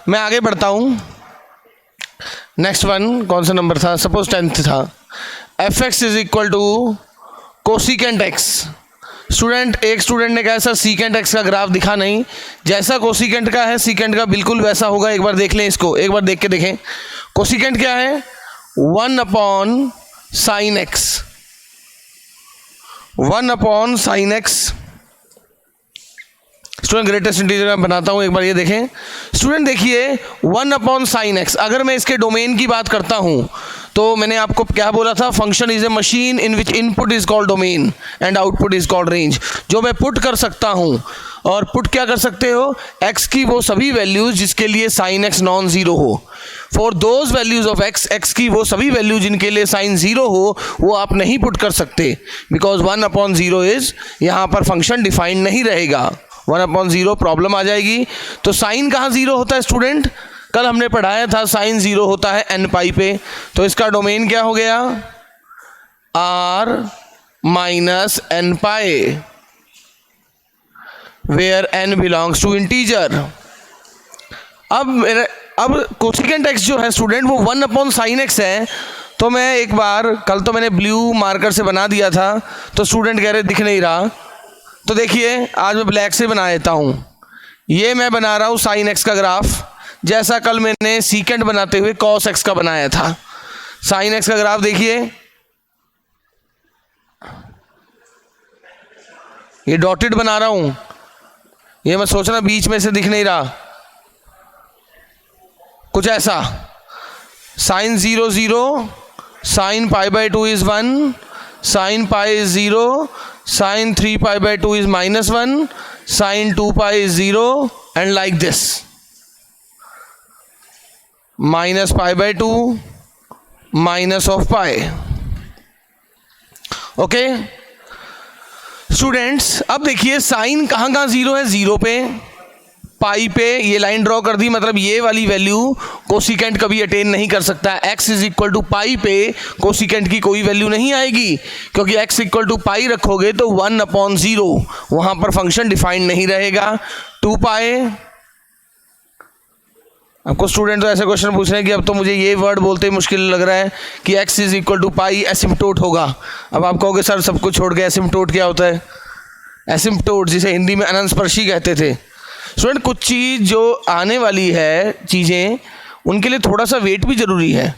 मैं आगे बढ़ता हूँ। नेक्स्ट वन कौन सा नंबर था? सपोज 10th था। F x is equal to cosecant X. एक स्टूडेंट ने कहा सर सीकेंट एक्स का ग्राफ दिखा नहीं, जैसा कोसिकेंट का है सीकेंट का बिल्कुल वैसा होगा। एक बार देख लें इसको, एक बार देख के देखें। कोसिकेंट क्या है? 1 upon sine x, 1 upon sine x. Student greatest integer मैं बनाता हूं, एक बार ये देखें। स्टूडेंट देखिए 1 अपॉन साइन एक्स, अगर मैं इसके डोमेन की बात करता हूं तो मैंने आपको क्या बोला था? Function is a machine in which input is called domain and output is called range. जो मैं पुट कर सकता हूं, और पुट क्या कर सकते हो? एक्स की वो सभी वैल्यूज जिसके लिए साइन एक्स नॉन जीरो हो। For those values of x, x की वो सभी वैल्यू जिनके लिए साइन जीरो हो वो आप नहीं पुट कर सकते, बिकॉज 1 अपॉन जीरो इज, यहाँ पर फंक्शन डिफाइंड नहीं रहेगा। 1 अपॉन जीरो प्रॉब्लम आ जाएगी। तो साइन कहाँ जीरो होता है स्टूडेंट? कल हमने पढ़ाया था साइन जीरो होता है एन पाई पे। तो इसका डोमेन क्या हो गया? R minus N pi, where N belongs to integer. अब कोसिकेंट एक्स जो है स्टूडेंट वो 1 अपॉन साइन एक्स है। तो मैं एक बार, कल तो मैंने ब्लू मार्कर से बना दिया था, तो स्टूडेंट कह रहे दिख नहीं रहा। तो देखिए आज मैं ब्लैक से बना देता हूँ। ये मैं बना रहा हूँ साइन एक्स का ग्राफ, जैसा कल मैंने सीकेंट बनाते हुए कॉस एक्स का बनाया था। साइन एक्स का ग्राफ देखिए, ये डॉटेड बना रहा हूँ। ये मैं सोच रहा बीच में से दिख नहीं रहा, कुछ ऐसा। Sine 0 0, sine pi by 2 is 1, sine pi is 0, sine 3 pi by 2 is -1, sine 2 pi is 0, and like this. Minus pi by 2 minus of pi. Okay students, अब देखिए साइन कहाँ कहाँ जीरो है? जीरो पे, पाई पे ये लाइन ड्रॉ कर दी, मतलब ये वाली वैल्यू कोसिकेंट कभी अटेन नहीं कर सकता। एक्स इज इक्वल टू पाई पे कोसिकेंट की कोई वैल्यू नहीं आएगी, क्योंकि एक्स इक्वल टू पाई रखोगे तो 1 अपॉन जीरो, वहां पर फंक्शन डिफाइंड नहीं रहेगा। 2 पाई, आपको स्टूडेंट तो ऐसे क्वेश्चन पूछ रहे हैं कि अब तो मुझे ये वर्ड बोलते ही मुश्किल लग रहा है कि x इज इक्वल टू पाई एसिम्पटोट होगा। अब आप कहोगे सर सब कुछ छोड़ के एसिम्पटोट क्या होता है? एसिम्पटोट जिसे हिंदी में अनंतस्पर्शी कहते थे। स्टूडेंट कुछ चीज़ जो आने वाली है चीज़ें, उनके लिए थोड़ा सा वेट भी जरूरी है।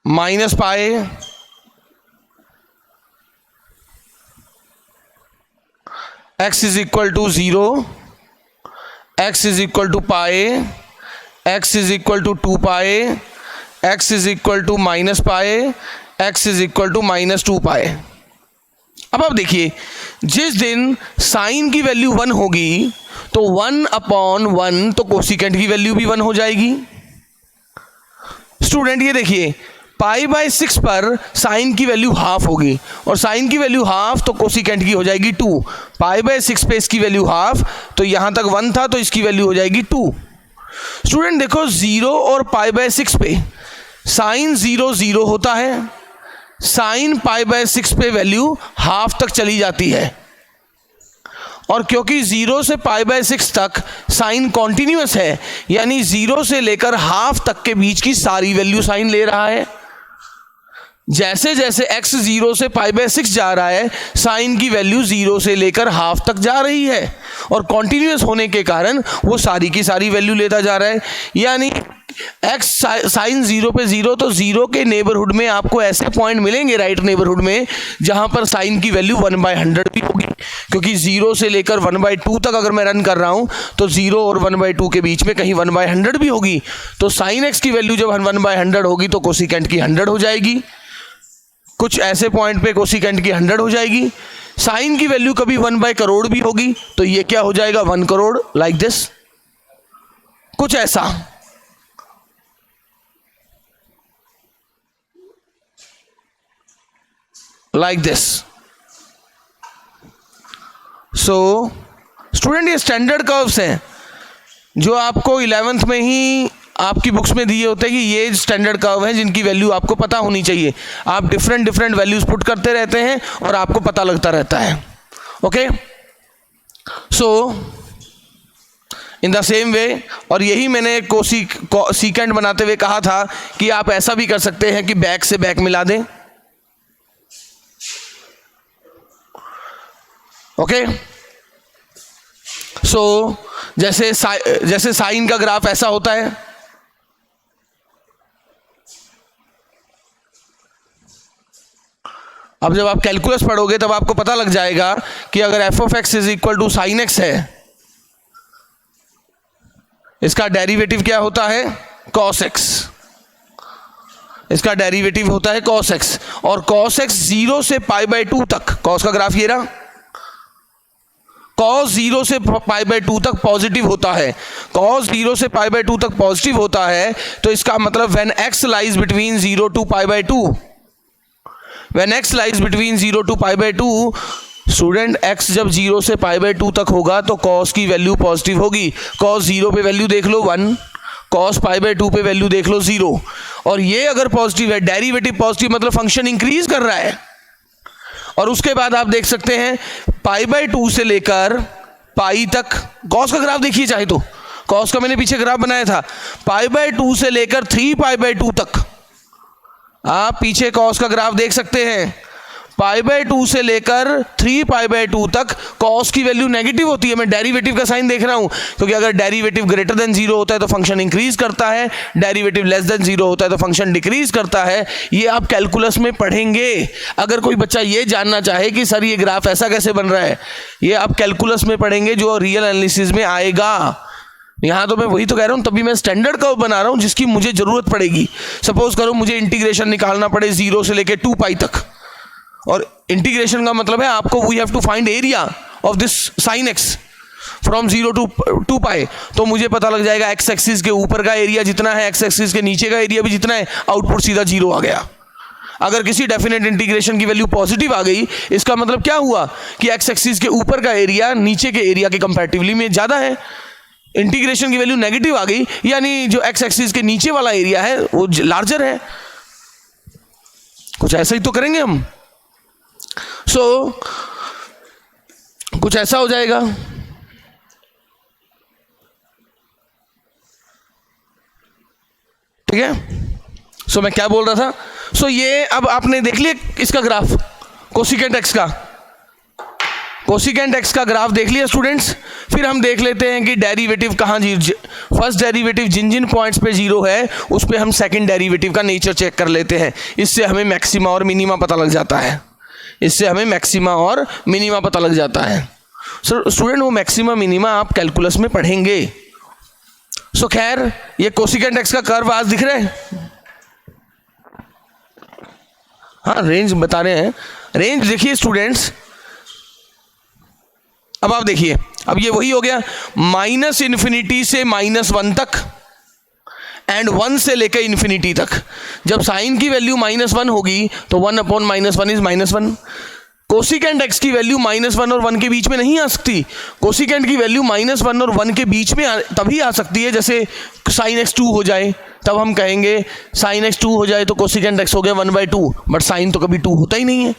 Minus pi, x is equal to 0, x is equal to pi, x is equal to 2 pi, x is equal to minus pi, x is equal to -2 pi. अब आप देखिए जिस दिन साइन की वैल्यू 1 होगी तो 1 अपॉन 1 तो कोसिकेंट की वैल्यू भी 1 हो जाएगी। स्टूडेंट ये देखिए पाई बाय 6 पर साइन की वैल्यू हाफ होगी, और साइन की वैल्यू हाफ तो कोसिकेंट की हो जाएगी 2। पाई बाय 6 पे इसकी वैल्यू हाफ, तो यहां तक 1 था तो इसकी वैल्यू हो जाएगी 2। स्टूडेंट देखो 0 और पाई बाय 6 पे साइन 0 0 होता है, साइन पाई बाय 6 पे वैल्यू हाफ तक चली जाती है, और क्योंकि 0 से पाई बाय 6 तक साइन कॉन्टिन्यूअस है, यानी 0 से लेकर हाफ तक के बीच की सारी वैल्यू साइन ले रहा है। जैसे जैसे x 0 से पाई बाय 6 जा रहा है, साइन की वैल्यू 0 से लेकर हाफ तक जा रही है, और कॉन्टिन्यूअस होने के कारण वो सारी की सारी वैल्यू लेता जा रहा है। यानी x साइन 0 पे 0, तो 0 के नेबरहुड में आपको ऐसे पॉइंट मिलेंगे राइट नेबरहुड में जहां पर साइन की वैल्यू 1/100 भी होगी, क्योंकि 0 से लेकर 1/2 तक अगर मैं रन कर रहा हूं तो 0 और 1/2 के बीच में कहीं 1/100 भी होगी। तो साइन x की वैल्यू जब 1/100 होगी तो कोसिकेंट की 100 हो जाएगी। कुछ ऐसे पॉइंट पे कोसिकेंट की 100 हो जाएगी। साइन की वैल्यू कभी 1/करोड़ भी होगी, तो ये क्या हो जाएगा 1 करोड़, लाइक दिस, कुछ ऐसा। Like this. सो स्टूडेंट ये स्टैंडर्ड कर्व्स हैं जो आपको 11th में ही आपकी बुक्स में दिए होते हैं कि ये स्टैंडर्ड कर्व हैं जिनकी वैल्यू आपको पता होनी चाहिए। आप डिफरेंट वैल्यूज पुट करते रहते हैं और आपको पता लगता रहता है। Okay, so in the same way, और यही मैंने कोसिकेंट बनाते हुए कहा था कि आप ऐसा भी कर सकते हैं कि बैक से बैक मिला दें। ओके, सो जैसे साइन का ग्राफ ऐसा होता है, अब जब आप कैलकुलस पढ़ोगे तब आपको पता लग जाएगा कि अगर F of X is equal to sine x है, इसका डेरिवेटिव क्या होता है, कॉस एक्स। इसका डेरिवेटिव होता है कॉस एक्स, और कॉस एक्स 0 से π/2 तक, कॉस का ग्राफ ये रहा, कॉस 0 से π/2 तक पॉजिटिव होता है। कॉस 0 से π/2 तक पॉजिटिव होता है, तो इसका मतलब when x lies between 0 to π/2, when x lies between 0 to π/2, student x जब 0 से π/2 तक होगा तो cos की वैल्यू पॉजिटिव होगी। cos 0 पे वैल्यू देख लो 1, cos π/2 पे वैल्यू देख लो 0, और ये अगर पॉजिटिव है, डेरिवेटिव पॉजिटिव, मतलब फंक्शन इंक्रीज कर रहा है। और उसके बाद आप देख सकते हैं π/2 से लेकर पाई तक, cos का ग्राफ देखिए चाहे तो, cos का मैंने पीछे ग्राफ बनाया था, π/2 से लेकर 3π/2 तक आप पीछे cos का ग्राफ देख सकते हैं। π/2 से लेकर 3π/2 तक cos की वैल्यू नेगेटिव होती है। मैं डेरिवेटिव का साइन देख रहा हूं, क्योंकि अगर डेरिवेटिव ग्रेटर देन 0 होता है तो फंक्शन इंक्रीज करता है, डेरिवेटिव लेस देन 0 होता है तो फंक्शन डिक्रीज करता है। ये आप कैलकुलस में पढ़ेंगे। अगर कोई बच्चा ये जानना चाहे कि सर ये ग्राफ ऐसा कैसे बन रहा है, ये आप कैलकुलस में पढ़ेंगे, जो रियल एनालिसिस में आएगा। यहां तो मैं वही तो कह रहा हूं, तभी मैं स्टैंडर्ड कर्व बना रहा हूं जिसकी मुझे जरूरत पड़ेगी। सपोज करो मुझे इंटीग्रेशन निकालना पड़े 0 से लेकर 2π तक, और इंटीग्रेशन का मतलब है आपको we have to find area of this sine X from 0 to 2π। तो मुझे पता लग जाएगा एक्स एक्सिस के ऊपर का एरिया जितना है, एक्स एक्सिस के नीचे का एरिया भी जितना है, आउटपुट सीधा 0 आ गया। अगर किसी डेफिनेट इंटीग्रेशन की वैल्यू पॉजिटिव आ गई, इसका मतलब क्या हुआ कि एक्स एक्सिस के ऊपर का एरिया नीचे के एरिया के कंपैरेटिवली में ज्यादा है। इंटीग्रेशन की वैल्यू नेगेटिव आ गई, यानी जो एक्स एक्सिस के नीचे वाला एरिया है वो लार्जर है। कुछ ऐसा ही तो करेंगे हम। कुछ ऐसा हो जाएगा। ठीक है, मैं क्या बोल रहा था, ये अब आपने देख लिया इसका ग्राफ, कोसिकेंट एक्स का, कोसिकेंट एक्स का ग्राफ देख लिया स्टूडेंट्स। फिर हम देख लेते हैं कि डेरिवेटिव कहाँ, फर्स्ट डेरिवेटिव जिन जिन पॉइंट्स पे 0 है उस पे हम सेकंड डेरिवेटिव का नेचर चेक कर लेते हैं। इससे हमें मैक्सिमा और मिनिमा पता लग जाता है। स्टूडेंट वो मैक्सिमा मिनिमा आप कैलकुलस में पढ़ेंगे। खैर ये कोसिकेंट एक्स का कर्व आज दिख रहा है, हाँ रेंज बता रहे हैं। रेंज देखिए स्टूडेंट्स, अब आप देखिए, अब ये वही हो गया -∞ से -1 तक एंड 1 से लेकर इन्फिनिटी तक। जब साइन की वैल्यू -1 होगी तो 1/-1 इज -1। कोसिकेंट एक्स की वैल्यू -1 और 1 के बीच में नहीं आ सकती। कोसिकेंट की वैल्यू -1 और 1 के बीच में तभी आ सकती है जैसे साइन एक्स 2 हो जाए, तब हम कहेंगे साइन एक्स 2 हो जाए तो कोसिकेंट एक्स हो गया 1/2। बट साइन तो कभी 2 होता ही नहीं है।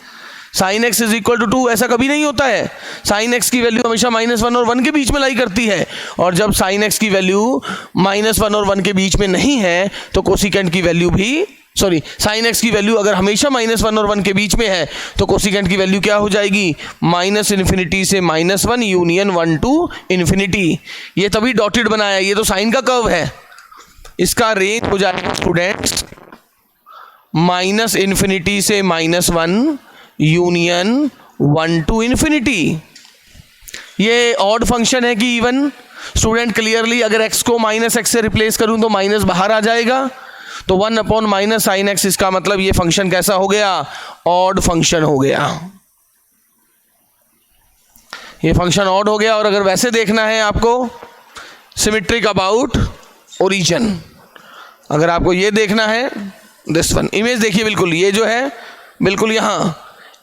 Sine X is equal to 2 ऐसा कभी नहीं होता है। साइन एक्स की वैल्यू हमेशा -1 और 1 के बीच में लाई करती है, और जब साइन एक्स की वैल्यू -1 और 1 के बीच में नहीं है तो कोसिकेंट की वैल्यू भी, साइन एक्स की वैल्यू अगर हमेशा -1 और 1 के बीच में है तो कोसिकेंट की वैल्यू क्या हो जाएगी, -∞ से -1 यूनियन 1 to ∞। ये तभी डॉटेड बनाया है, ये तो साइन का कर्व है। इसका रेंज हो जाएगा स्टूडेंट्स -∞ से -1 यूनियन 1 to ∞। ये ऑड फंक्शन है कि इवन? स्टूडेंट क्लियरली अगर x को -x से रिप्लेस करूं तो माइनस बाहर आ जाएगा, तो 1/- sin x, इसका मतलब ये फंक्शन कैसा हो गया, ऑड फंक्शन हो गया। ये फंक्शन ऑड हो गया। और अगर वैसे देखना है आपको सिमेट्रिक अबाउट ओरिजिन, अगर आपको ये देखना है दिस वन, इमेज देखिए बिल्कुल, ये जो है बिल्कुल यहां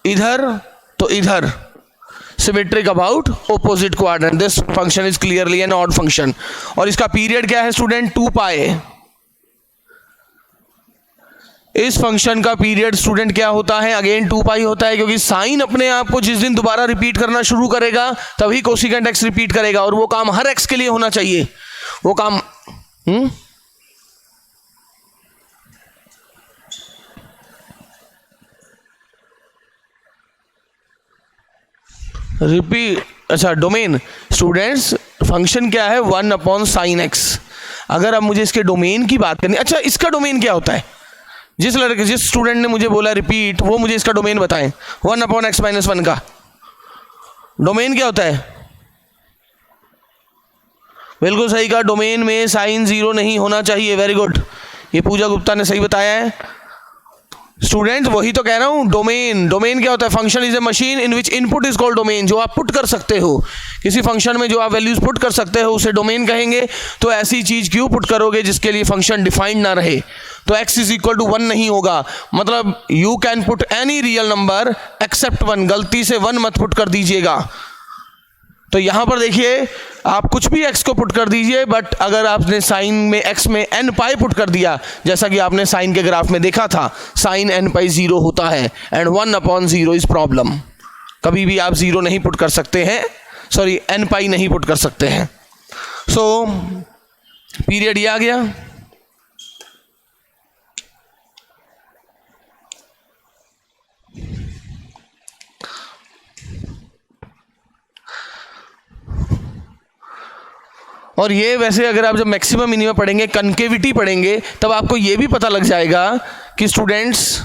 इधर तो इधर, symmetric about opposite quadrant. This function is clearly an odd function. और इसका पीरियड क्या है स्टूडेंट, 2π। इस फंक्शन का पीरियड स्टूडेंट क्या होता है? अगेन 2 पाई होता है, क्योंकि साइन अपने आप को जिस दिन दोबारा रिपीट करना शुरू करेगा तभी कोसिकेंट एक्स रिपीट करेगा, और वो काम हर एक्स के लिए होना चाहिए। वो काम रिपीट, अच्छा डोमेन स्टूडेंट्स, फंक्शन क्या है? 1 अपॉन साइन एक्स। अगर अब मुझे इसके डोमेन की बात करनी, अच्छा इसका डोमेन क्या होता है? जिस स्टूडेंट ने मुझे बोला रिपीट, वो मुझे इसका डोमेन बताएं। 1 अपॉन एक्स माइनस 1 का डोमेन क्या होता है? बिल्कुल सही कहा, डोमेन में साइन 0 नहीं होना चाहिए। वेरी गुड, ये पूजा गुप्ता ने सही बताया है। स्टूडेंट्स वही तो कह रहा हूं, डोमेन क्या होता है? Function is a machine in which input is called domain. जो आप पुट कर सकते हो किसी फंक्शन में, जो आप वैल्यूज पुट कर सकते हो उसे डोमेन कहेंगे। तो ऐसी चीज क्यों पुट करोगे जिसके लिए फंक्शन डिफाइंड ना रहे? तो x इज इक्वल टू 1 नहीं होगा, मतलब you can put any real number except 1, गलती से 1 मत पुट कर दीजिएगा। तो यहां पर देखिए, आप कुछ भी x को पुट कर दीजिए, बट अगर आपने साइन में x में n पाई पुट कर दिया, जैसा कि आपने साइन के ग्राफ में देखा था, साइन n पाई 0 होता है एंड 1 अपॉन 0 इज प्रॉब्लम। कभी भी आप 0 नहीं पुट कर सकते हैं, सॉरी n पाई नहीं पुट कर सकते हैं। सो पीरियड ये आ गया। और ये वैसे अगर आप जब मैक्सिमम मिनिमम पढ़ेंगे, कनकेविटी पढ़ेंगे, तब आपको ये भी पता लग जाएगा कि स्टूडेंट्स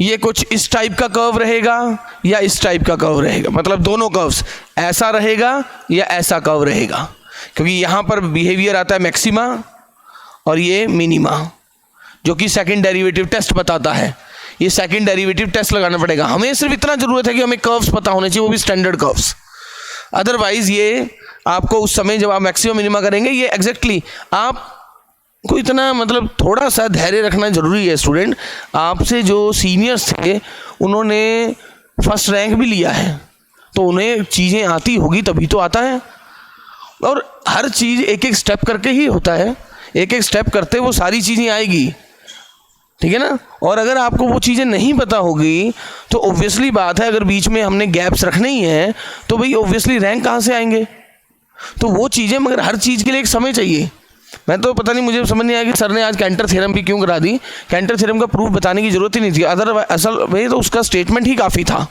ये कुछ इस टाइप का कर्व रहेगा या इस टाइप का कर्व रहेगा, मतलब दोनों कर्व्स ऐसा रहेगा या ऐसा कर्व रहेगा, क्योंकि यहाँ पर बिहेवियर आता है मैक्सिमा और ये मिनिमा, जो कि सेकंड डेरिवेटिव टेस्ट बताता है। ये सेकंड डेरिवेटिव टेस्ट लगाना पड़ेगा। हमें सिर्फ इतना जरूरत है कि हमें कर्व्स पता होने चाहिए, वो भी स्टैंडर्ड कर्व्स। अदरवाइज ये आपको उस समय जब आप मैक्सिमम मिनिमा करेंगे, ये एग्जैक्टली आपको इतना, मतलब थोड़ा सा धैर्य रखना जरूरी है स्टूडेंट। आपसे जो सीनियर्स थे उन्होंने फर्स्ट रैंक भी लिया है, तो उन्हें चीज़ें आती होगी तभी तो आता है। और हर चीज़ एक एक स्टेप करके ही होता है, एक एक स्टेप करते वो सारी चीज़ें आएगी, ठीक है ना। और अगर आपको वो चीज़ें नहीं पता होगी तो ऑब्वियसली बात है, अगर बीच में हमने गैप्स रखने ही हैं तो भाई ऑब्वियसली रैंक कहाँ से आएंगे? तो वो चीज़ें, मगर हर चीज़ के लिए एक समय चाहिए। मैं तो पता नहीं, मुझे समझ नहीं आया कि सर ने आज कैंटर थ्योरम भी क्यों करा दी। कैंटर थ्योरम का प्रूफ बताने की जरूरत ही नहीं थी, असल में तो उसका स्टेटमेंट ही काफ़ी था।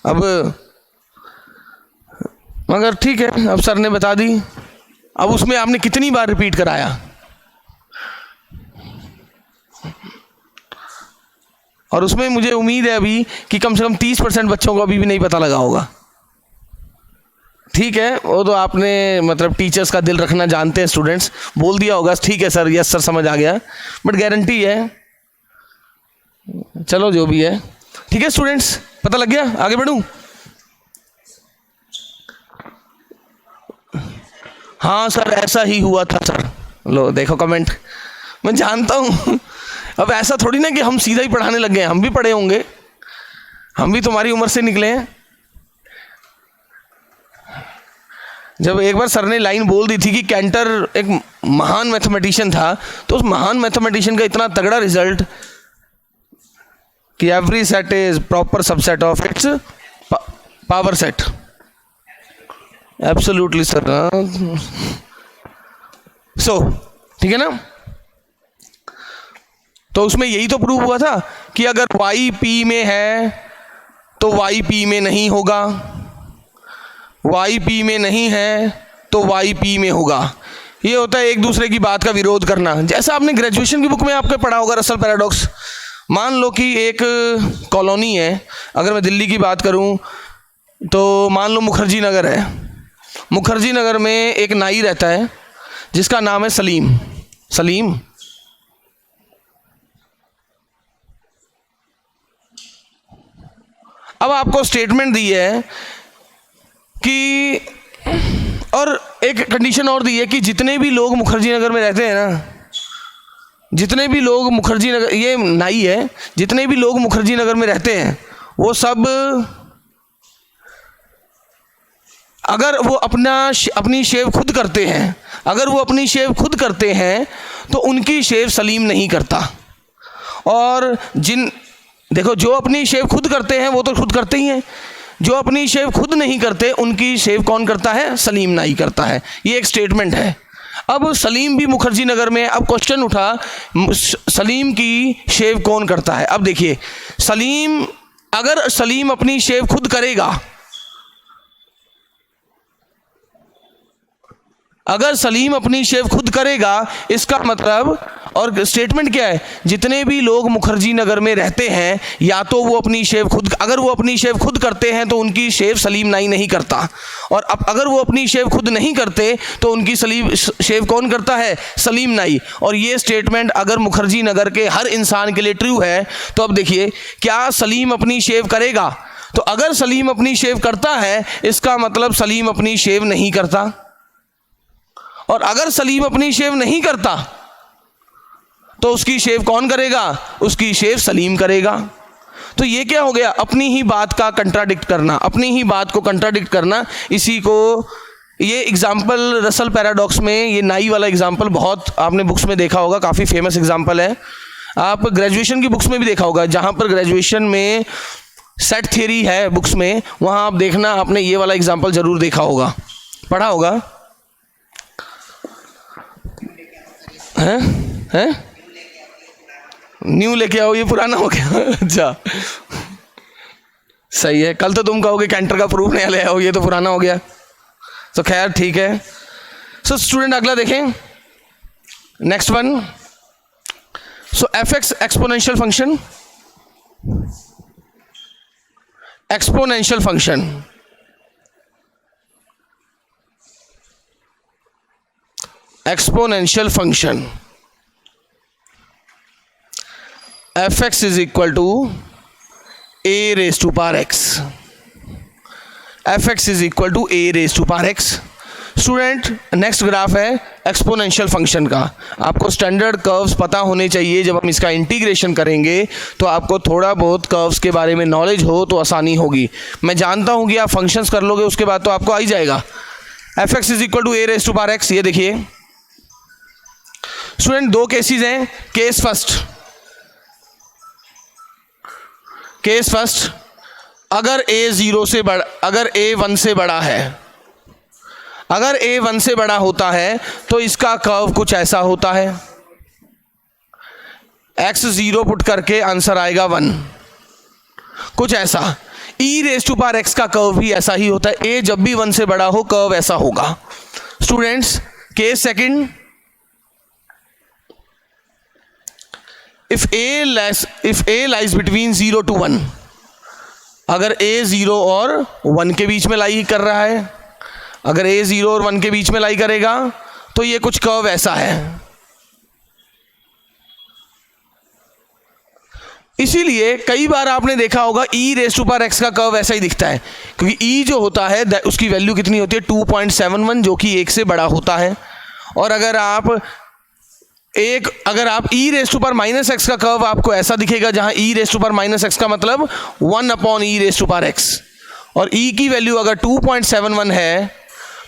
अब मगर ठीक है, अब सर ने बता दी। अब उसमें आपने कितनी बार रिपीट कराया, और उसमें मुझे उम्मीद है अभी कि कम से कम 30% बच्चों को अभी भी नहीं पता लगा होगा। ठीक है, वो तो आपने मतलब टीचर्स का दिल रखना जानते हैं स्टूडेंट्स, बोल दिया होगा ठीक है सर, यस सर समझ आ गया, बट गारंटी है, चलो जो भी है। ठीक है स्टूडेंट्स, पता लग गया? आगे बढ़ूं? हाँ सर ऐसा ही हुआ था सर। लो देखो कमेंट, मैं जानता हूं। अब ऐसा थोड़ी ना कि हम सीधा ही पढ़ाने लग गए, हम भी पढ़े होंगे, हम भी तुम्हारी उम्र से निकले हैं। जब एक बार सर ने लाइन बोल दी थी कि कैंटर एक महान मैथमेटिशियन था, तो उस महान मैथमेटिशियन का इतना तगड़ा रिजल्ट कि every set is proper subset of its power set. Absolutely sir. So ठीक है ना, तो उसमें यही तो प्रूव हुआ था कि अगर y p में है तो y p में नहीं होगा, y p में नहीं है तो y p में होगा। ये होता है एक दूसरे की बात का विरोध करना। जैसा आपने ग्रेजुएशन की बुक में आपको पढ़ा होगा रसल पैराडॉक्स। मान लो कि एक कॉलोनी है, अगर मैं दिल्ली की बात करूं तो मान लो मुखर्जी नगर है। मुखर्जी नगर में एक नाई रहता है जिसका नाम है सलीम। सलीम अब आपको स्टेटमेंट दी है कि, और एक कंडीशन और दी है कि जितने भी लोग मुखर्जी नगर में रहते हैं ना, जितने भी लोग मुखर्जी नगर, ये नाई है, जितने भी लोग मुखर्जी नगर में रहते हैं वो सब, अगर वो अपनी शेव खुद करते हैं, अगर वो अपनी शेव खुद करते हैं तो उनकी शेव सलीम नहीं करता। और देखो जो अपनी शेव खुद करते हैं वो तो खुद करते ही हैं, जो अपनी शेव खुद नहीं करते उनकी शेव कौन करता है? सलीम नाई करता है। ये एक स्टेटमेंट है। अब सलीम भी मुखर्जी नगर में, अब क्वेश्चन उठा सलीम की शेव कौन करता है? अब देखिए अगर सलीम अपनी शेव खुद करेगा, अगर सलीम अपनी शेव खुद करेगा, इसका मतलब, और स्टेटमेंट क्या है, जितने भी लोग मुखर्जी नगर में रहते हैं या तो वो अपनी शेव खुद, अगर वो अपनी शेव खुद करते हैं तो उनकी शेव सलीम नाई नहीं करता, और अब अगर वो अपनी शेव खुद नहीं करते तो उनकी शेव कौन करता है? सलीम नाई। और ये स्टेटमेंट अगर मुखर्जी नगर के हर इंसान के लिए ट्रू है तो अब देखिए, क्या सलीम अपनी शेव करेगा? तो अगर सलीम अपनी शेव करता है इसका मतलब सलीम अपनी शेव नहीं करता, और अगर सलीम अपनी शेव नहीं करता तो उसकी शेव कौन करेगा? उसकी शेव सलीम करेगा। तो ये क्या हो गया? अपनी ही बात का कंट्राडिक्ट करना, अपनी ही बात को कंट्राडिक्ट करना। इसी को ये एग्जाम्पल रसल पैराडॉक्स में, ये नाई वाला एग्जाम्पल बहुत आपने बुक्स में देखा होगा, काफ़ी फेमस एग्जाम्पल है। आप ग्रेजुएशन की बुक्स में भी देखा होगा, जहाँ पर ग्रेजुएशन में सेट थियरी है बुक्स में, वहाँ आप देखना आपने ये वाला एग्जाम्पल ज़रूर देखा होगा, पढ़ा होगा। हैं न्यू लेके आओ, ये पुराना हो गया। अच्छा सही है, कल तो तुम कहोगे कैंटर का प्रूफ नया ले आओ, ये तो पुराना हो गया। तो खैर ठीक है। सो स्टूडेंट अगला देखें, next one. So f x exponential function, exponential function, exponential function f(x) is equal to a raised to power x, f(x) is equal to a raised to power x। Student next graph है exponential function का। आपको standard curves पता होने चाहिए, जब हम इसका integration करेंगे तो आपको थोड़ा बहुत कर्व्स के बारे में नॉलेज हो तो आसानी होगी। मैं जानता हूं कि आप फंक्शंस कर लोगे उसके बाद तो आपको आ ही जाएगा। f(x) is equal to a raised to power x, ये देखिए स्टूडेंट, दो केसेस हैं। केस फर्स्ट, अगर a 0 से बड़ा, अगर a 1 से बड़ा है, अगर a 1 से बड़ा होता है तो इसका कर्व कुछ ऐसा होता है। x 0 पुट करके आंसर आएगा 1, कुछ ऐसा। e raise to power x का कर्व भी ऐसा ही होता है। a जब भी 1 से बड़ा हो कर्व ऐसा होगा। Students case second, if a lies between 0 to 1, अगर a 0 और 1 के बीच में लाई कर रहा है, अगर a 0 और 1 के बीच में लाई करेगा तो ये कुछ कर्व ऐसा है। इसीलिए कई बार आपने देखा होगा e raise to power x का कर्व ऐसा ही दिखता है, क्योंकि e जो होता है उसकी वैल्यू कितनी होती है? 2.71, जो कि 1 से बड़ा होता है। और अगर आप e raise to power minus X का कर्व आपको ऐसा दिखेगा, जहां e raise to power minus X का मतलब 1/e raise to power x, और e की वैल्यू अगर 2.71 है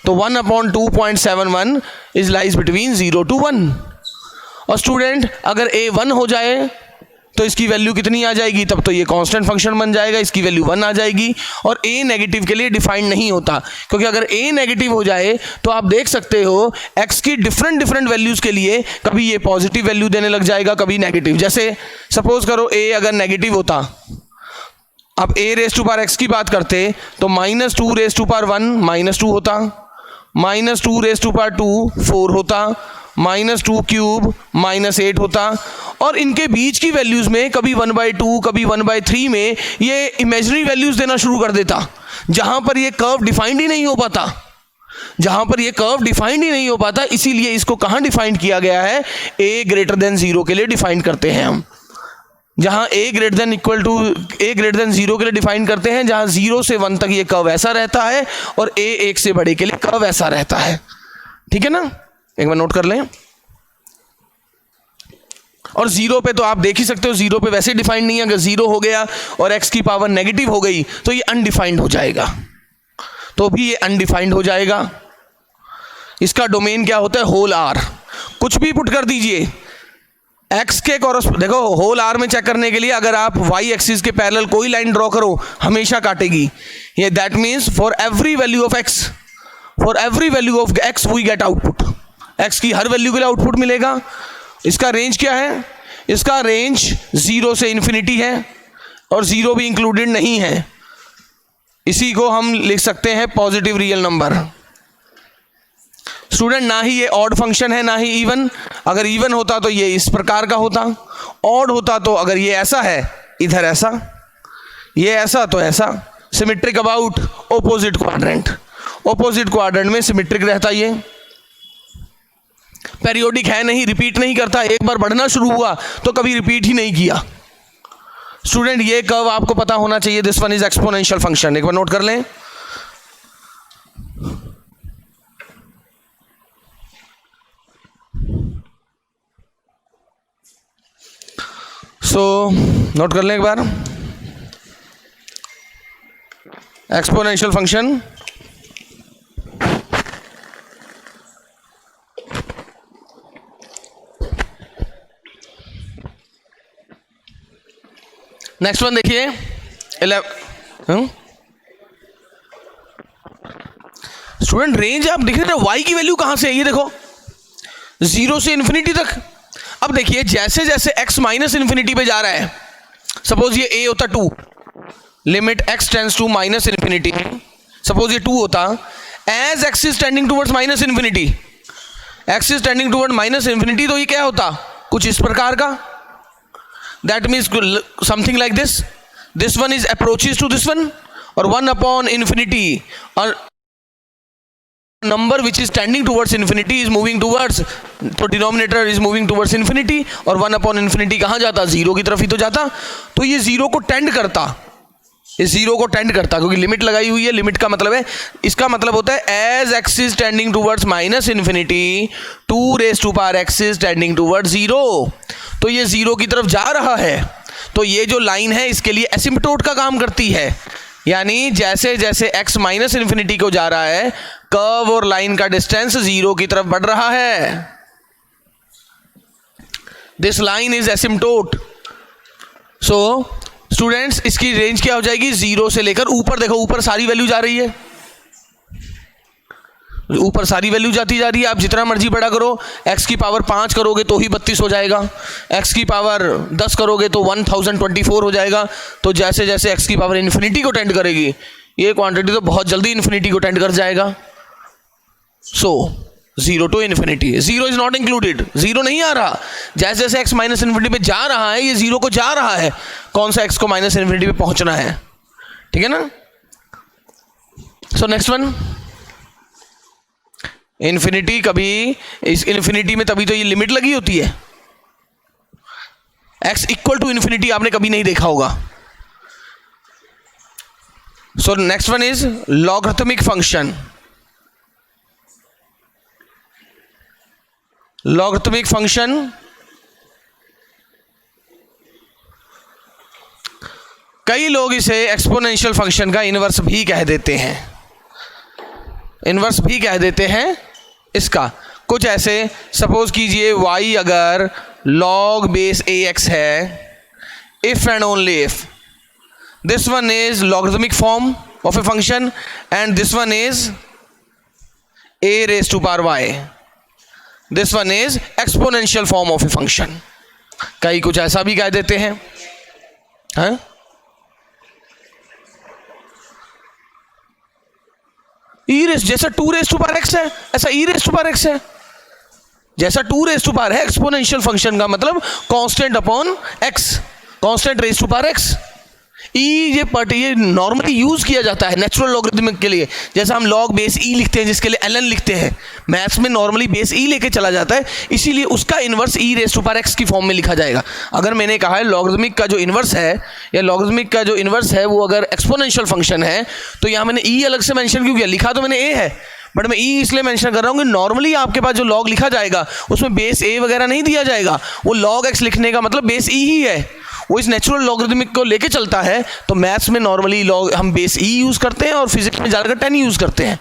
तो 1/2.71 इज लाइज बिटवीन 0 to 1। और स्टूडेंट अगर a 1 हो जाए तो इसकी वैल्यू कितनी आ जाएगी? तब तो ये कांस्टेंट फंक्शन बन जाएगा, इसकी वैल्यू 1 आ जाएगी। और a नेगेटिव के लिए डिफाइंड नहीं होता, क्योंकि अगर a नेगेटिव हो जाए तो आप देख सकते हो x की डिफरेंट वैल्यूज के लिए कभी ये पॉजिटिव वैल्यू देने लग जाएगा, कभी नेगेटिव। जैसे सपोज करो a अगर नेगेटिव होता, अब a raise to power x की बात करते तो -2 रेज टू पावर 1 -2 होता, -2 रेज टू पावर 2 4 होता, -2 क्यूब -8 होता। और इनके बीच की वैल्यूज में कभी 1/2 कभी 1/3 में ये इमेजिनरी वैल्यूज देना शुरू कर देता, जहां पर ये कर्व डिफाइंड ही नहीं हो पाता, जहां पर ये कर्व डिफाइंड ही नहीं हो पाता। इसीलिए इसको कहां डिफाइंड किया गया है? a ग्रेटर देन 0 के लिए डिफाइंड करते हैं हम, जहां a ग्रेटर देन 0 के लिए डिफाइन करते हैं, जहां 0 से 1 तक ये कर्व ऐसा रहता है और a 1 से बड़े के लिए कर्व ऐसा रहता है। ठीक है ना, एक बार नोट कर लें। और 0 पे तो आप देख ही सकते हो, 0 पे वैसे डिफाइंड नहीं है। अगर 0 हो गया और x की पावर नेगेटिव हो गई तो ये अनडिफाइंड हो जाएगा, तो भी ये अनडिफाइंड हो जाएगा। इसका डोमेन क्या होता है? Whole R। कुछ भी पुट कर दीजिए, एक्स के देखो होल आर में चेक करने के लिए अगर आप वाई एक्सिस के पैरेलल कोई लाइन ड्रॉ करो हमेशा काटेगी ये, that means for every value of X we get output, X की हर वैल्यू के लिए आउटपुट मिलेगा। इसका रेंज क्या है? इसका रेंज 0 से इन्फिनिटी है और 0 भी इंक्लूडेड नहीं है, इसी को हम लिख सकते हैं पॉजिटिव रियल नंबर। स्टूडेंट ना ही ये ऑड फंक्शन है ना ही इवन, अगर इवन होता तो ये इस प्रकार का होता, ऑड होता तो अगर ये ऐसा है इधर ऐसा, ये ऐसा तो ऐसा। Symmetric about opposite quadrant, opposite quadrant में सिमेट्रिक रहता ये। पेरियोडिक है नहीं, रिपीट नहीं करता, एक बार बढ़ना शुरू हुआ तो कभी रिपीट ही नहीं किया। स्टूडेंट ये कर्व आपको पता होना चाहिए, this one is exponential function, एक बार नोट कर लें। नोट कर लें एक बार, एक्सपोनेंशियल फंक्शन नेक्स्ट वन देखिए 11। स्टूडेंट रेंज आप देख रहे हैं वाई की वैल्यू कहां से है, ये देखो 0 से इन्फिनिटी तक। अब देखिए जैसे जैसे x माइनस इन्फिनिटी पे जा रहा है, सपोज ये a होता 2, limit x tends to minus infinity, suppose ये 2 होता, as x is tending towards minus infinity, x is tending toward minus infinity, तो ये क्या होता? कुछ इस प्रकार का, that means something like this one is approaches to this one, और 1 अपॉन इन्फिनिटी, और number which is tending towards infinity is moving towards, तो denominator is moving towards infinity, और 1 अपॉन इन्फिनिटी कहां जाता? 0 की तरफ ही तो जाता। तो ये 0 को टेंड करता, ये 0 को टेंड करता, क्योंकि लिमिट लगाई हुई है। लिमिट का मतलब है, इसका मतलब होता है as X is tending towards minus infinity, 2 raise to power X is tending towards 0, तो ये 0 की तरफ जा रहा है। तो ये जो लाइन है इसके लिए एसिम्पटोट का काम करती है, यानी जैसे जैसे x माइनस इन्फिनिटी को जा रहा है, कर्व और लाइन का डिस्टेंस 0 की तरफ बढ़ रहा है। This line is asymptote. So students इसकी रेंज क्या हो जाएगी? 0 से लेकर ऊपर, देखो ऊपर सारी वैल्यू जा रही है, ऊपर सारी वैल्यू जाती जा रही है। आप जितना मर्जी बड़ा करो, x की पावर 5 करोगे तो ही 32 हो जाएगा, x की पावर 10 करोगे तो 1024 हो जाएगा। तो जैसे जैसे x की पावर इन्फिनिटी को टेंड करेगी, ये क्वांटिटी तो बहुत जल्दी इन्फिनिटी को टेंड कर जाएगा। So 0 to infinity, 0 is not included, 0 नहीं आ रहा। जैसे जैसे x माइनस इन्फिनिटी पे जा रहा है, ये 0 को जा रहा है। कौन सा x को माइनस इन्फिनिटी पे पहुंचना है, ठीक है ना। सो नेक्स्ट वन, इन्फिनिटी, कभी इस इन्फिनिटी में तभी तो ये लिमिट लगी होती है। x इक्वल टू इन्फिनिटी आपने कभी नहीं देखा होगा। सो next one is logarithmic function. Logarithmic function कई लोग इसे एक्सपोनेंशियल फंक्शन का इनवर्स भी कह देते हैं, इनवर्स भी कह देते हैं इसका। कुछ ऐसे सपोज कीजिए y अगर log बेस ax है, if and only if this one is logarithmic form of a function and this one is a raised to power y, this one is exponential form of a function। कई कुछ ऐसा भी कह देते हैं, हाँ? ई race जैसा 2 रेस टू पावर एक्स है, ऐसा E raise to power X है। जैसा 2 रेस टू पावर है एक्सपोनेंशियल फंक्शन का मतलब constant upon X, constant raise to power X. ये नॉर्मली यूज किया जाता है नेचुरल लॉगरिथमिक के लिए, जैसा हम लॉग बेस ई लिखते हैं जिसके लिए ln लिखते हैं, मैथ्स में नॉर्मली बेस ई लेके चला जाता है, इसीलिए उसका inverse E raise to power X की फॉर्म में लिखा जाएगा। अगर मैंने कहा है लॉगरिथमिक का जो इन्वर्स है या लॉगरिथमिक का जो इन्वर्स है वो अगर एक्सपोनेंशियल फंक्शन है, तो यहाँ मैंने ई अलग से मेंशन क्यों किया? लिखा तो मैंने ए है, बट मैं ई इसलिए मेंशन कर रहा हूँ कि नॉर्मली आपके पास जो लॉग लिखा जाएगा उसमें बेस ए वगैरह नहीं दिया जाएगा, वो लॉग एक्स लिखने का मतलब बेस ई ही है, वो इस नेचुरल लॉगरिथमिक को लेके चलता है। तो मैथ्स में नॉर्मली लॉग हम बेस ई यूज़ करते हैं और फिजिक्स में ज़्यादातर 10 यूज़ करते हैं।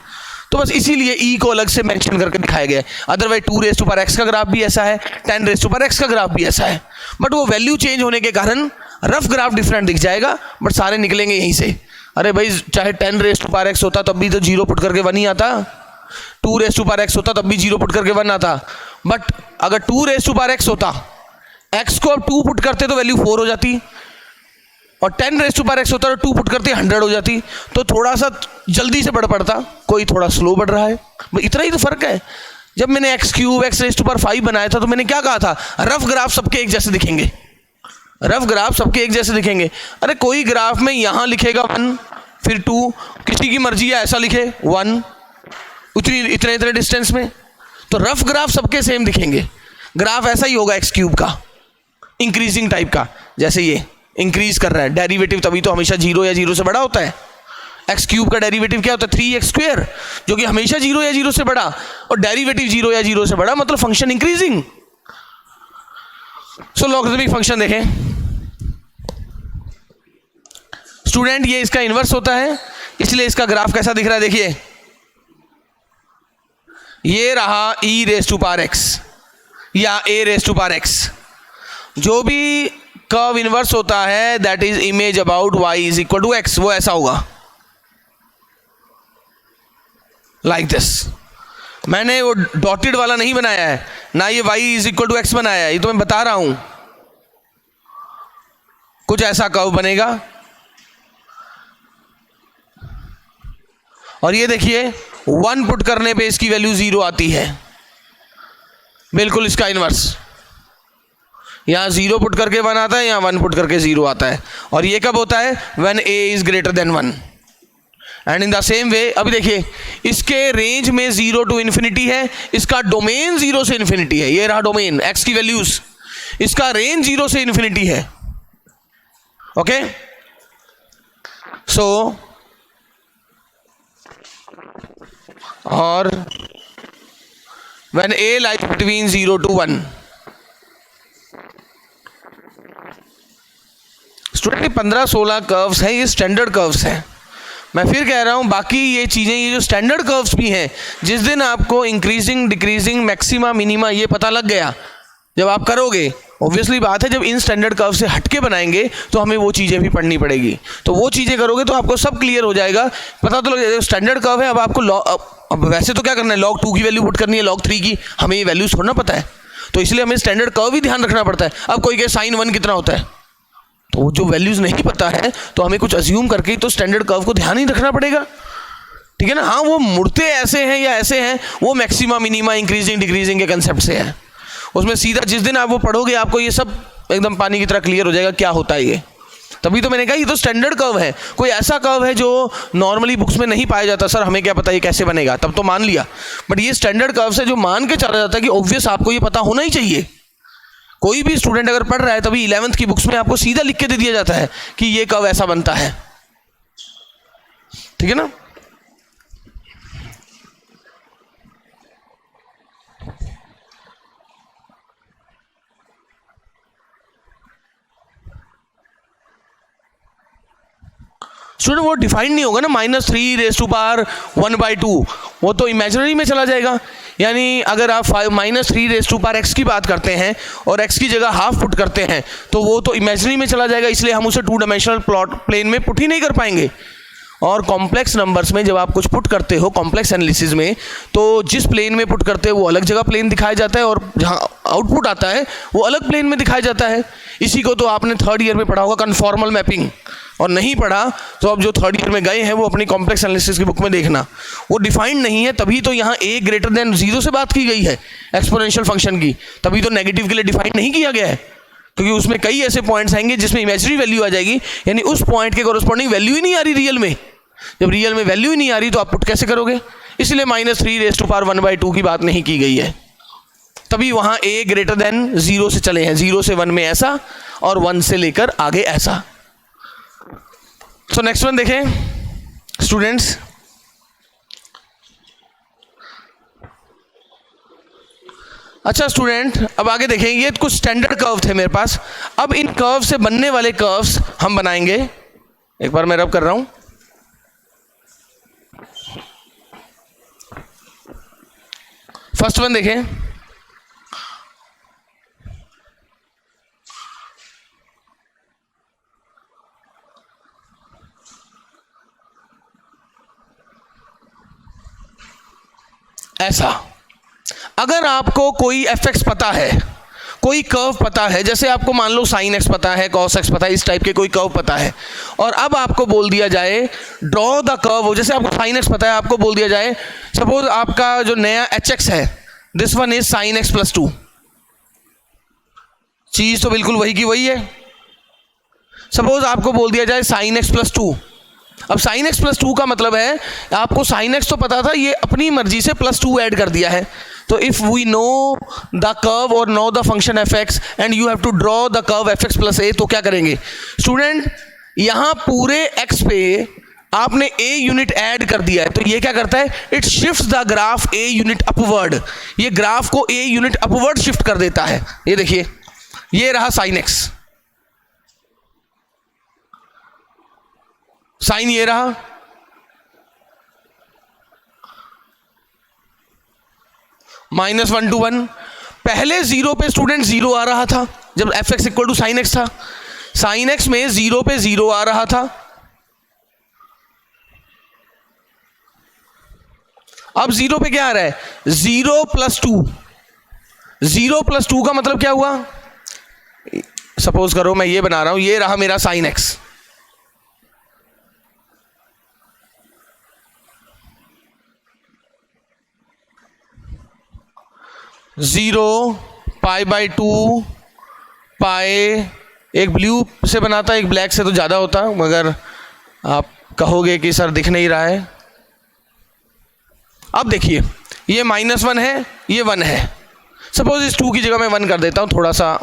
तो बस इसीलिए ई को अलग से मेंशन करके दिखाया गया है। Otherwise 2 raise to power x का ग्राफ भी ऐसा है, 10 रेज़ टू पावर x का ग्राफ भी ऐसा है, बट वो वैल्यू चेंज होने के कारण रफ ग्राफ डिफरेंट दिख जाएगा, बट सारे निकलेंगे यहीं से। अरे भाई चाहे 10 रेज़ टू पावर x होता तब भी तो 0 पुट करके 1 ही आता, 2 रेज़ टू पावर x होता तब भी 0 पुट करके 1 आता, बट अगर 2 रेज़ टू पावर x होता, x को अब 2 पुट करते तो वैल्यू 4 हो जाती, और 10 रेज़ टू पावर x होता तो 2 पुट करते 100 हो जाती, तो थोड़ा सा जल्दी से बढ़ पड़ता, कोई थोड़ा स्लो बढ़ रहा है, इतना ही तो फर्क है। जब मैंने x cube x raise to power 5 बनाया था तो मैंने क्या कहा था, रफ ग्राफ सबके एक जैसे दिखेंगे, रफ ग्राफ सबके एक जैसे दिखेंगे। अरे कोई ग्राफ में यहां लिखेगा 1 फिर 2, किसी की मर्जी है ऐसा लिखे 1 इतने इतने डिस्टेंस में, तो रफ ग्राफ सबके सेम दिखेंगे। ग्राफ ऐसा ही होगा x क्यूब का, इंक्रीजिंग टाइप का, जैसे ये इंक्रीज कर रहा है, डेरिवेटिव तभी तो हमेशा 0 या 0 से बड़ा होता है। एक्स क्यूब का डेरिवेटिव क्या होता है, 3x स्क्वायर, जो कि हमेशा 0 या 0 से बड़ा, और डेरिवेटिव 0 या 0 से बड़ा मतलब फंक्शन इंक्रीजिंग। सो लॉगरिथमिक फंक्शन देखें स्टूडेंट, ये इसका इनवर्स होता है, इसलिए इसका ग्राफ कैसा दिख रहा है, देखिए ये रहा e raise to power x या a raise to power x। जो भी कर्व इनवर्स होता है that is image about y is equal to x, वो ऐसा होगा लाइक दिस। मैंने वो डॉटेड वाला नहीं बनाया है, ना ये y is equal to x बनाया है, ये तो मैं बता रहा हूं, कुछ ऐसा कर्व बनेगा। और ये देखिए 1 पुट करने पे इसकी वैल्यू 0 आती है, बिल्कुल इसका इनवर्स। यहां 0 पुट करके 1 आता है, यहां 1 पुट करके 0 आता है, और ये कब होता है, when a is greater than 1। And in the same way अभी देखिए इसके रेंज में 0 टू इन्फिनिटी है, इसका डोमेन 0 से इन्फिनिटी है, ये रहा डोमेन x की वैल्यूज, इसका रेंज 0 से इन्फिनिटी है। ओके सो और when a lies between 0 to 1, student 15-16 curves हैं, ये स्टैंडर्ड कर्व्स हैं। मैं फिर कह रहा हूं बाकी ये चीजें, ये जो स्टैंडर्ड कर्व्स भी हैं, जिस दिन आपको इंक्रीजिंग डिक्रीजिंग मैक्सिमा मिनिमा ये पता लग गया, जब आप करोगे, ऑब्वियसली बात है जब इन स्टैंडर्ड कर्व से हटके बनाएंगे तो हमें वो चीज़ें भी पढ़नी पड़ेगी, तो वो चीज़ें करोगे तो आपको सब क्लियर हो जाएगा, पता तो लग जाएगा। स्टैंडर्ड कर्व है, अब आपको अब वैसे तो क्या करना है, log 2 की वैल्यू पुट करनी है, log 3 की, हमें ये वैल्यूज थोड़ा पता है, तो इसलिए हमें स्टैंडर्ड कर्व भी ध्यान रखना पड़ता है। अब कोई कहे sin 1 कितना होता है, तो जो वैल्यूज नहीं पता है तो हमें कुछ अज्यूम करके तो स्टैंडर्ड कर्व को ध्यान ही रखना पड़ेगा, ठीक है ना। हाँ वो मुड़ते ऐसे हैं या ऐसे हैं, वो मैक्सिमा मिनिमा इंक्रीजिंग डिक्रीजिंग के कंसेप्ट से है, उसमें सीधा जिस दिन आप वो पढ़ोगे आपको ये सब एकदम पानी की तरह क्लियर हो जाएगा क्या होता है ये। तभी तो मैंने कहा ये तो स्टैंडर्ड कर्व है, कोई ऐसा कर्व है जो नॉर्मली बुक्स में नहीं पाया जाता, सर हमें क्या पता ये कैसे बनेगा, तब तो मान लिया, बट ये स्टैंडर्ड कर्व से जो मान के चला जाता है कि ऑब्वियस आपको ये पता होना ही चाहिए। कोई भी स्टूडेंट अगर पढ़ रहा है तभी 11th की बुक्स में आपको सीधा लिख के दे दिया जाता है कि ये कर्व ऐसा बनता है, ठीक है ना। स्टूडेंट वो डिफाइंड नहीं होगा ना, -3 रेज़ टू पावर 1/2, वो तो इमेजिनरी में चला जाएगा। यानी अगर आप -3 रेज़ टू पावर x की बात करते हैं और x की जगह हाफ पुट करते हैं तो वो तो इमेजिनरी में चला जाएगा, इसलिए हम उसे 2 डायमेंशनल प्लॉट प्लेन में पुट ही नहीं कर पाएंगे। और कॉम्प्लेक्स नंबर्स में जब आप कुछ पुट करते हो कॉम्प्लेक्स एनालिसिस में, तो जिस प्लेन में पुट करते हो वो अलग जगह प्लेन दिखाया जाता है, और जहाँ आउटपुट आता है वो अलग प्लेन में दिखाया जाता है। इसी को तो आपने 3rd ईयर में पढ़ा होगा, कन्फॉर्मल मैपिंग, और नहीं पढ़ा तो अब जो 3rd ईयर में गए हैं वो अपनी कॉम्प्लेक्स एनालिसिस की बुक में देखना, वो डिफाइंड नहीं है, तभी तो यहाँ a ग्रेटर देन 0 से बात की गई है एक्सपोनेंशियल फंक्शन की, तभी तो नेगेटिव के लिए डिफाइंड नहीं किया गया है, क्योंकि उसमें कई ऐसे पॉइंट्स आएंगे जिसमें इमेजिनरी वैल्यू आ जाएगी, यानी उस पॉइंट के कॉरस्पॉन्डिंग वैल्यू ही नहीं आ रही रियल में। जब रियल में वैल्यू ही नहीं आ रही तो आप पुट कैसे करोगे, इसलिए -3 रेज़ टू पावर 1/2 की बात नहीं की गई है, तभी वहां a ग्रेटर देन 0 से चले हैं, 0 से 1 में ऐसा और 1 से लेकर आगे ऐसा। सो नेक्स्ट वन देखें स्टूडेंट्स, अच्छा स्टूडेंट अब आगे देखें, ये कुछ स्टैंडर्ड कर्व थे मेरे पास, अब इन कर्व से बनने वाले कर्व्स हम बनाएंगे। एक बार मैं रब कर रहा हूं, फर्स्ट वन देखें, ऐसा। अगर आपको कोई एफ एक्स पता है, कोई कर्व पता है, जैसे आपको मान लो साइन एक्स पता है, कॉस एक्स पता है, इस टाइप के कोई कर्व पता है, और अब आपको बोल दिया जाए ड्रॉ द कर्व हो, जैसे आपको साइन एक्स पता है, आपको बोल दिया जाए सपोज आपका जो नया एच एक्स है, this one is sine x plus 2, चीज तो बिल्कुल वही की वही है। सपोज आपको बोल दिया जाए साइन एक्स प्लस 2, अब साइन एक्स प्लस 2 का मतलब है आपको साइन एक्स तो पता था, ये अपनी मर्जी से प्लस 2 ऐड कर दिया है। तो if we know the curve और know the function f x and you have to draw the curve f x plus a, तो क्या करेंगे स्टूडेंट, यहां पूरे एक्स पे आपने ए यूनिट ऐड कर दिया है, तो ये क्या करता है, it shifts the graph a unit upward, ये ग्राफ को ए यूनिट अपवर्ड शिफ्ट कर देता है। ये देखिए, ये रहा साइन एक्स, साइन ये रहा, -1 to 1, पहले जीरो पे स्टूडेंट जीरो आ रहा था जब f x equal to sine x था, साइन एक्स में जीरो पे जीरो आ रहा था, अब जीरो पे क्या आ रहा है, 0 + 2, 0 + 2 का मतलब क्या हुआ, सपोज करो मैं ये बना रहा हूं, ये रहा मेरा साइन एक्स, जीरो π/2 पाई, एक ब्लू से बनाता एक ब्लैक से तो ज़्यादा होता, मगर आप कहोगे कि सर दिख नहीं रहा है। अब देखिए ये -1 है, ये 1 है, सपोज इस 2 की जगह मैं 1 कर देता हूँ थोड़ा सा,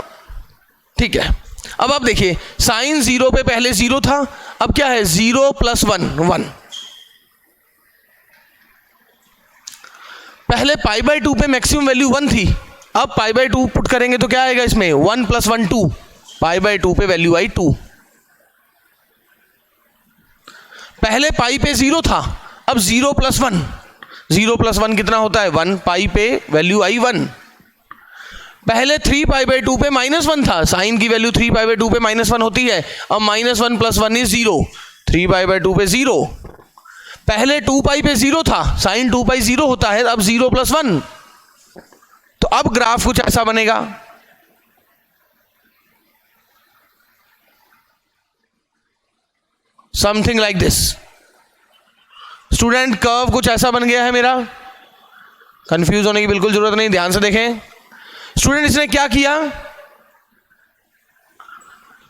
ठीक है। अब आप देखिए साइन 0 पे पहले 0 था, अब क्या है 0 + 1 1, पहले π/2 पे मैक्सिमम वैल्यू 1 थी, अब π/2 पुट करेंगे तो क्या आएगा इसमें, 1 + 1 2, π/2 पे वैल्यू आई 2, पहले पाई पे 0 था, अब 0 + 1, 0 + 1 कितना होता है 1, पाई पे वैल्यू आई 1, पहले 3 π/2 पे -1 था, साइन की वैल्यू 3 π/2 पे -1 होती है, अब -1 + 1 इज 0, 3 π/2 पे 0, पहले 2 पाई पे 0 था, साइन 2 पाई 0 होता है, अब 0 + 1, तो अब ग्राफ कुछ ऐसा बनेगा, something like this. Student curve कुछ ऐसा बन गया है मेरा, कंफ्यूज होने की बिल्कुल जरूरत नहीं, ध्यान से देखें। स्टूडेंट इसने क्या किया,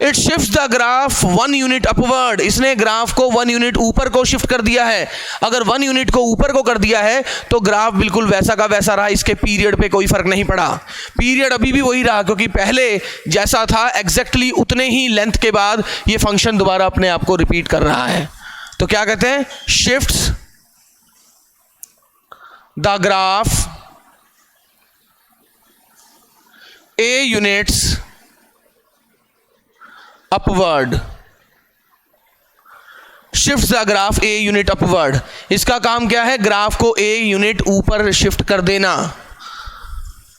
it shifts the graph 1 unit upward, इसने ग्राफ को 1 यूनिट ऊपर को शिफ्ट कर दिया है। अगर 1 यूनिट को ऊपर को कर दिया है तो ग्राफ बिल्कुल वैसा का वैसा रहा, इसके पीरियड पे कोई फर्क नहीं पड़ा, पीरियड अभी भी वही रहा, क्योंकि पहले जैसा था एग्जैक्टली उतने ही लेंथ के बाद ये फंक्शन दोबारा अपने आप को रिपीट कर रहा है। तो क्या कहते हैं, shifts the graph a units upward, shift the graph a unit upward, इसका काम क्या है, ग्राफ को ए यूनिट ऊपर शिफ्ट कर देना।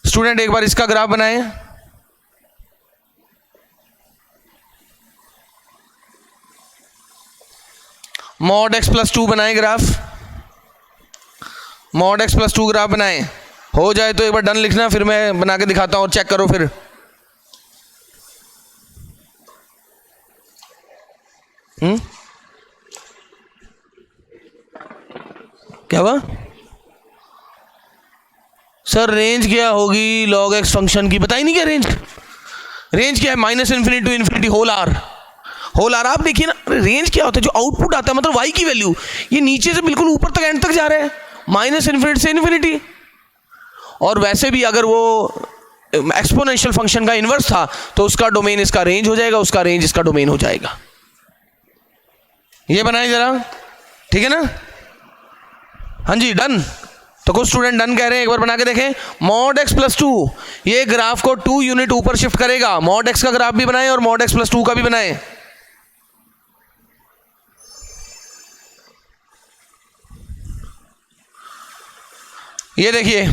स्टूडेंट एक बार इसका ग्राफ बनाएं, mod x + 2 बनाएं ग्राफ, mod x + 2 ग्राफ बनाएं, हो जाए तो एक बार डन लिखना, फिर मैं बना के दिखाता हूं और चेक करो फिर। क्या हुआ सर, रेंज क्या होगी log x फंक्शन की, बताई नहीं क्या रेंज, रेंज क्या है, -∞ to ∞ whole R, whole R. आप देखिए ना रेंज क्या होता है, जो आउटपुट आता है मतलब y की वैल्यू, ये नीचे से बिल्कुल ऊपर तक एंड तक जा रहे हैं, -∞ से ∞। और वैसे भी अगर वो एक्सपोनेंशियल फंक्शन का इनवर्स था तो उसका डोमेन इसका रेंज हो जाएगा, उसका रेंज इसका डोमेन हो जाएगा। ये बनाए जरा, ठीक है ना, हाँ जी डन। तो कुछ स्टूडेंट डन कह रहे हैं, एक बार बना के देखें। mod x + 2 ये ग्राफ को 2 यूनिट ऊपर शिफ्ट करेगा, mod x का ग्राफ भी बनाएं और mod x + 2 का भी बनाएं। ये देखिए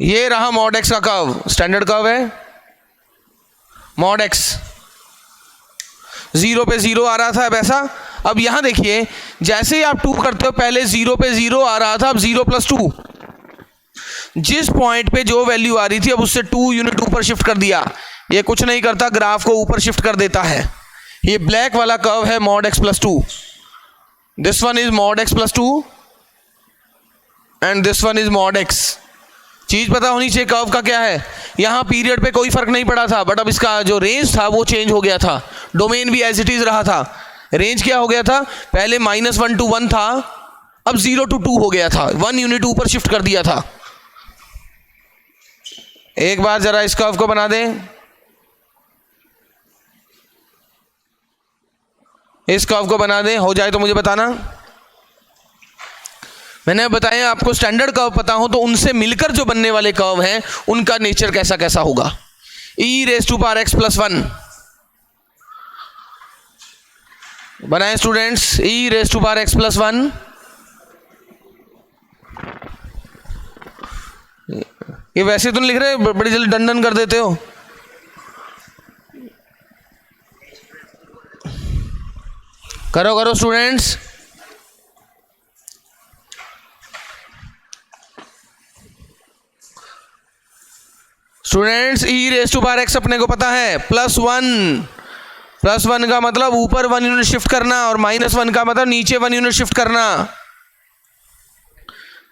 ये रहा मॉड एक्स का कर्व, स्टैंडर्ड कर्व है मॉड एक्स, 0 पे 0 आ रहा था वैसा। अब यहां देखिए जैसे ही आप 2 करते हो, पहले 0 पे 0 आ रहा था, अब 0 + 2, जिस पॉइंट पे जो वैल्यू आ रही थी अब उससे 2 यूनिट ऊपर शिफ्ट कर दिया। ये कुछ नहीं करता, ग्राफ को ऊपर शिफ्ट कर देता है। ये ब्लैक वाला कर्व है mod x + 2, this one is mod x + 2 and this one is mod x। चीज पता होनी चाहिए कर्व का क्या है। यहां पीरियड पे कोई फर्क नहीं पड़ा था, बट अब इसका जो रेंज था वो चेंज हो गया था, डोमेन भी एज इट इज रहा था। रेंज क्या हो गया था, पहले -1 to 1 था, अब 0 to 2 हो गया था, 1 यूनिट ऊपर शिफ्ट कर दिया था। एक बार जरा इस कर्व को बना दें, इस कर्व को बना दें, हो जाए तो मुझे बताना। मैंने बताया आपको स्टैंडर्ड कर्व पता हो तो उनसे मिलकर जो बनने वाले कर्व हैं उनका नेचर कैसा कैसा होगा। e⁻x + 1 बनाए स्टूडेंट्स, e⁻x + 1। ये वैसे तो नहीं लिख रहे, बड़ी जल्दी डंडन कर देते हो। करो करो स्टूडेंट्स। स्टूडेंट्स e⁻x अपने को पता है +1, +1 का मतलब ऊपर 1 यूनिट शिफ्ट करना और -1 का मतलब नीचे 1 यूनिट शिफ्ट करना।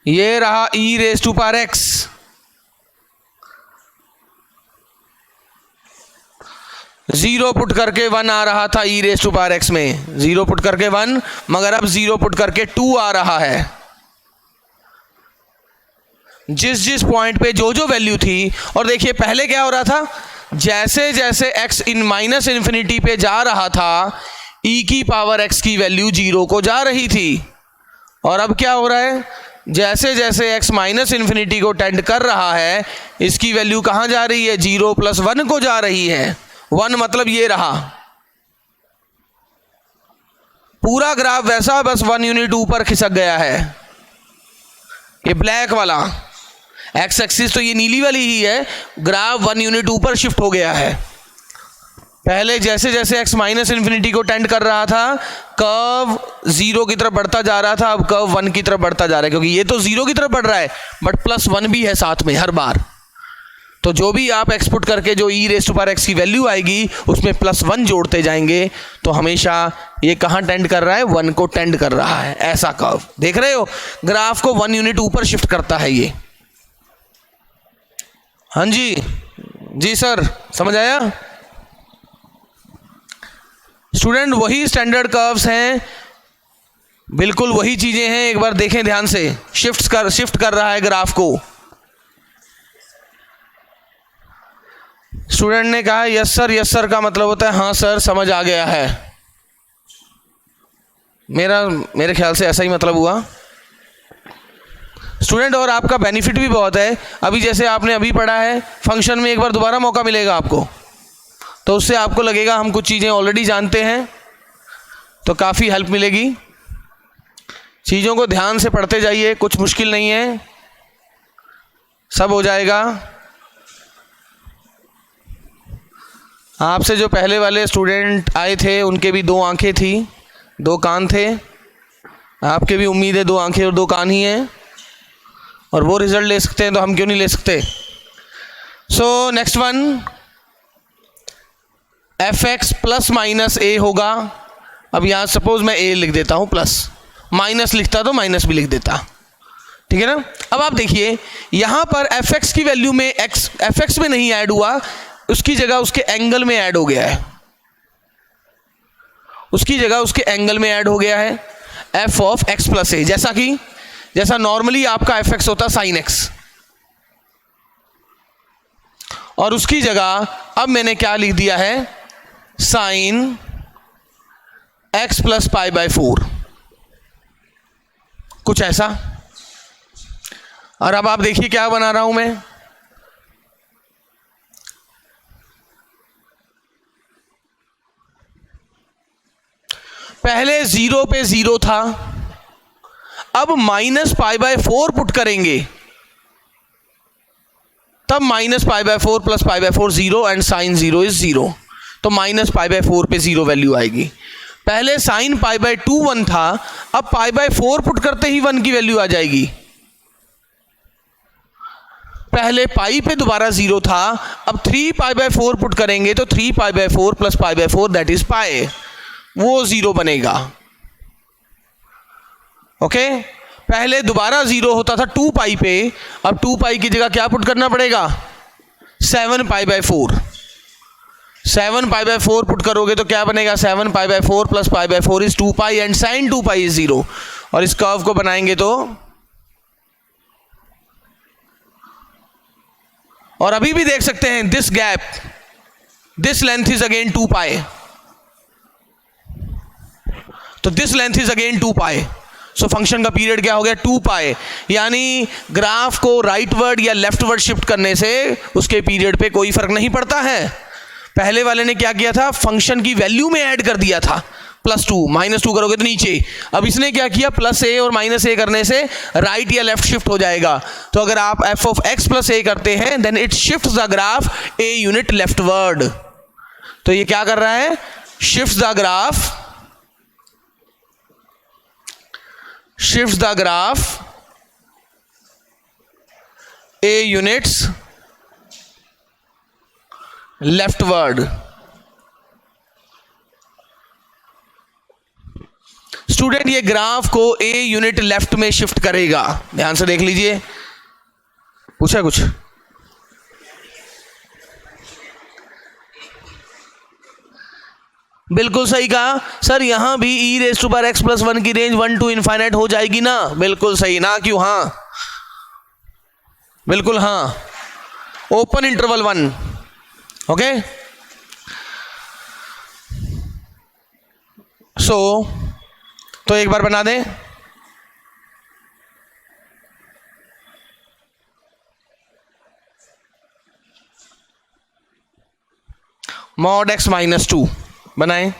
ये रहा e⁻x। जीरो पुट करके 1 आ रहा था e⁻x में, 0 पुट करके 1, मगर अब 0 पुट करके 2 आ रहा है। जिस जिस पॉइंट पे जो जो वैल्यू थी, और देखिए पहले क्या हो रहा था, जैसे जैसे x इन -∞ पे जा रहा था e⁻x की वैल्यू 0 को जा रही थी, और अब क्या हो रहा है, जैसे जैसे x -∞ को टेंड कर रहा है इसकी वैल्यू कहां जा रही है, 0 + 1 को जा रही है। 1 मतलब ये रहा पूरा ग्राफ वैसा, बस 1 यूनिट ऊपर खिसक गया है। ये ब्लैक वाला एक्स एक्सिस तो ये नीली वाली ही है, ग्राफ 1 यूनिट ऊपर शिफ्ट हो गया है। पहले जैसे जैसे x -∞ को टेंड कर रहा था कर्व 0 की तरफ बढ़ता जा रहा था, अब कर्व 1 की तरफ बढ़ता जा रहा है, क्योंकि ये तो 0 की तरफ बढ़ रहा है बट +1 भी है साथ में हर बार। तो जो भी आप एक्सपुट करके जो e⁻x की वैल्यू आएगी उसमें +1 जोड़ते जाएंगे, तो हमेशा ये कहां टेंड कर रहा है, 1 को टेंड कर रहा है। ऐसा कर्व देख रहे हो, ग्राफ को 1 यूनिट ऊपर शिफ्ट करता है ये। हाँ जी जी सर, समझ आया स्टूडेंट? वही स्टैंडर्ड कर्व्स हैं, बिल्कुल वही चीजें हैं। एक बार देखें ध्यान से, शिफ्ट कर रहा है ग्राफ को। स्टूडेंट ने कहा यस सर का मतलब होता है हाँ सर समझ आ गया है। मेरे ख्याल से ऐसा ही मतलब हुआ स्टूडेंट, और आपका बेनिफिट भी बहुत है। अभी जैसे आपने अभी पढ़ा है, फंक्शन में एक बार दोबारा मौका मिलेगा आपको, तो उससे आपको लगेगा हम कुछ चीज़ें ऑलरेडी जानते हैं, तो काफ़ी हेल्प मिलेगी। चीज़ों को ध्यान से पढ़ते जाइए, कुछ मुश्किल नहीं है, सब हो जाएगा। आपसे जो पहले वाले स्टूडेंट आए थे उनके भी 2 आंखें थी, 2 कान थे, आपके भी उम्मीद है 2 आंखें और 2 कान ही हैं, और वो रिजल्ट ले सकते हैं तो हम क्यों नहीं ले सकते। सो नेक्स्ट वन, fx ± a होगा। अब यहाँ सपोज मैं a लिख देता हूँ, प्लस, माइनस लिखता तो माइनस भी लिख देता, ठीक है ना। अब आप देखिए यहाँ पर fx की वैल्यू में fx में नहीं ऐड हुआ, उसकी जगह उसके एंगल में ऐड हो गया है, उसकी जगह उसके एंगल में ऐड हो गया है f ऑफ x + a, जैसा नॉर्मली आपका fx होता sin x, और उसकी जगह अब मैंने क्या लिख दिया है, sin x + π/4, कुछ ऐसा। और अब आप देखिए क्या बना रहा हूं मैं, पहले 0 पे 0 था, अब -π/4 पुट करेंगे, तब minus pi by 4 plus pi by 4 0 and sine 0 is 0, तो माइनस पाई बाय 4 पे 0 वैल्यू आएगी। पहले साइन पाई बाय 2 1 था, अब पाई बाय 4 पुट करते ही 1 की वैल्यू आ जाएगी। पहले पाई पे दोबारा 0 था, अब 3 पाई बाय 4 पुट करेंगे तो 3 पाई by 4 plus pi by 4 that is pi, वो 0 बनेगा। ओके, पहले दोबारा 0 होता था 2 पाई पे, अब 2 पाई की जगह क्या पुट करना पड़ेगा, 7 pi by 4। 7 pi by 4 put करोगे तो क्या बनेगा, 7 pi by 4 plus pi by 4 is 2 pi and sine 2 pi is 0। और इस कर्व को बनाएंगे तो, और अभी भी देख सकते हैं this gap, this length is again 2 पाई, तो this length is again 2 pi. So function का पीरियड क्या हो गया, 2 पाई। यानी ग्राफ को राइटवर्ड या लेफ्टवर्ड शिफ्ट करने से उसके पीरियड पे कोई फर्क नहीं पड़ता है। पहले वाले ने क्या किया था, फंक्शन की वैल्यू में ऐड कर दिया था +2, -2 करोगे तो नीचे। अब इसने क्या किया, +a और -a करने से राइट या लेफ्ट शिफ्ट हो जाएगा। तो अगर आप f ऑफ x + a करते हैं then it shifts the graph a unit leftward. तो ये क्या कर रहा है, shifts the graph, shifts the graph a units leftward। Student ये ग्राफ को a यूनिट लेफ्ट में शिफ्ट करेगा, ध्यान से देख लीजिए। पूछा कुछ, बिल्कुल सही कहा सर, यहां भी e⁻x+1 की रेंज 1 to इनफाइनाइट हो जाएगी ना, बिल्कुल सही ना, क्यों, हाँ बिल्कुल हाँ, ओपन इंटरवल 1। ओके, सो तो एक बार बना दें, mod x -2 बनाएं।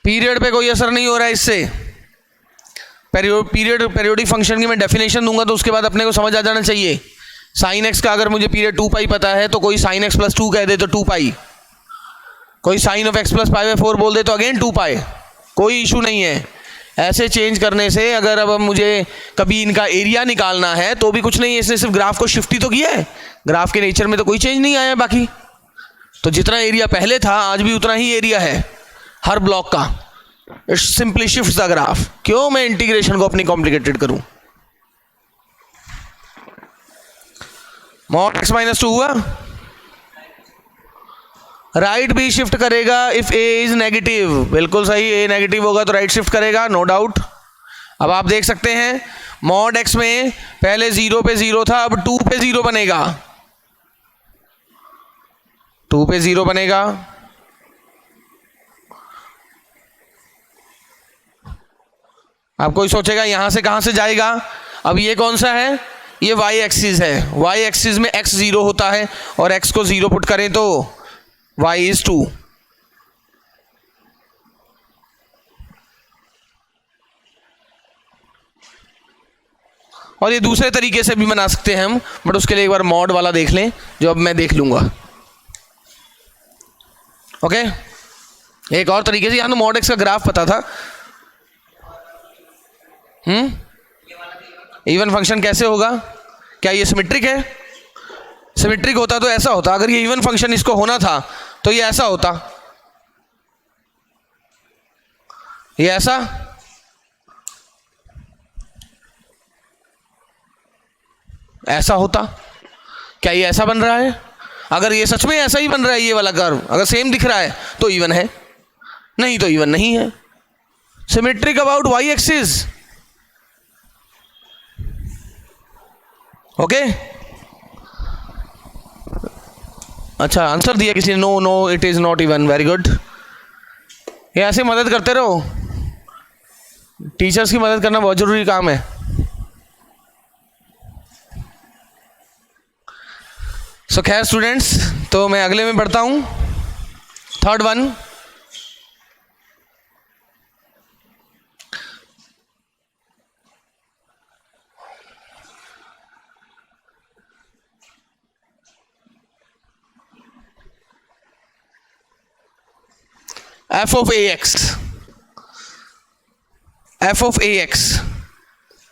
पीरियड पे कोई असर नहीं हो रहा है इससे। पेरियोडिक फंक्शन की मैं डेफिनेशन दूंगा तो उसके बाद अपने को समझ आ जाना चाहिए। साइन एक्स का अगर मुझे पीरियड 2 पाई पता है तो कोई साइन एक्स +2 कह दे तो 2 पाई, कोई sine of x + pi by 4 बोल दे तो अगेन 2 पाई, कोई इशू नहीं है। ऐसे चेंज करने से अगर अब मुझे कभी इनका एरिया निकालना है तो भी कुछ नहीं है, इसने सिर्फ ग्राफ को शिफ्ट ही तो किया है, ग्राफ के नेचर में तो कोई चेंज नहीं आया बाकी। तो जितना एरिया पहले था आज भी उतना ही एरिया है हर ब्लॉक का। It simply shifts the graph. क्यों मैं इंटीग्रेशन को अपनी कॉम्प्लिकेटेड करूं। mod x -2 हुआ, राइट भी शिफ्ट करेगा इफ a इज नेगेटिव, बिल्कुल सही, a नेगेटिव होगा तो राइट शिफ्ट करेगा, नो डाउट। अब आप देख सकते हैं mod x में पहले 0 पे 0 था, अब 2 पे 0 बनेगा, 2 पे 0 बनेगा। अब कोई सोचेगा यहां से कहां से जाएगा, अब ये कौन सा है, ये y एक्सिस है, y एक्सिस में x 0 होता है और x को 0 पुट करें तो y इज 2। और ये दूसरे तरीके से भी बना सकते हैं हम, बट उसके लिए एक बार मॉड वाला देख लें जो अब मैं देख लूंगा। ओके, एक और तरीके से, यहां तो मॉड एक्स का ग्राफ पता था। इवन फंक्शन कैसे होगा, क्या ये सिमेट्रिक है, सिमेट्रिक होता तो ऐसा होता, अगर ये इवन फंक्शन इसको होना था तो ये ऐसा होता, ये ऐसा, ऐसा होता। क्या ये ऐसा बन रहा है, अगर ये सच में ऐसा ही बन रहा है, ये वाला कर्व अगर सेम दिख रहा है तो इवन है, नहीं तो इवन नहीं है। Symmetric about y axis. Okay, अच्छा आंसर दिया किसी ने, no no it is not even, very good. ये ऐसे मदद करते रहो, टीचर्स की मदद करना बहुत जरूरी काम है। सो खैर स्टूडेंट्स, तो मैं अगले में बढ़ता हूं। Third one, F of A x. F of A x,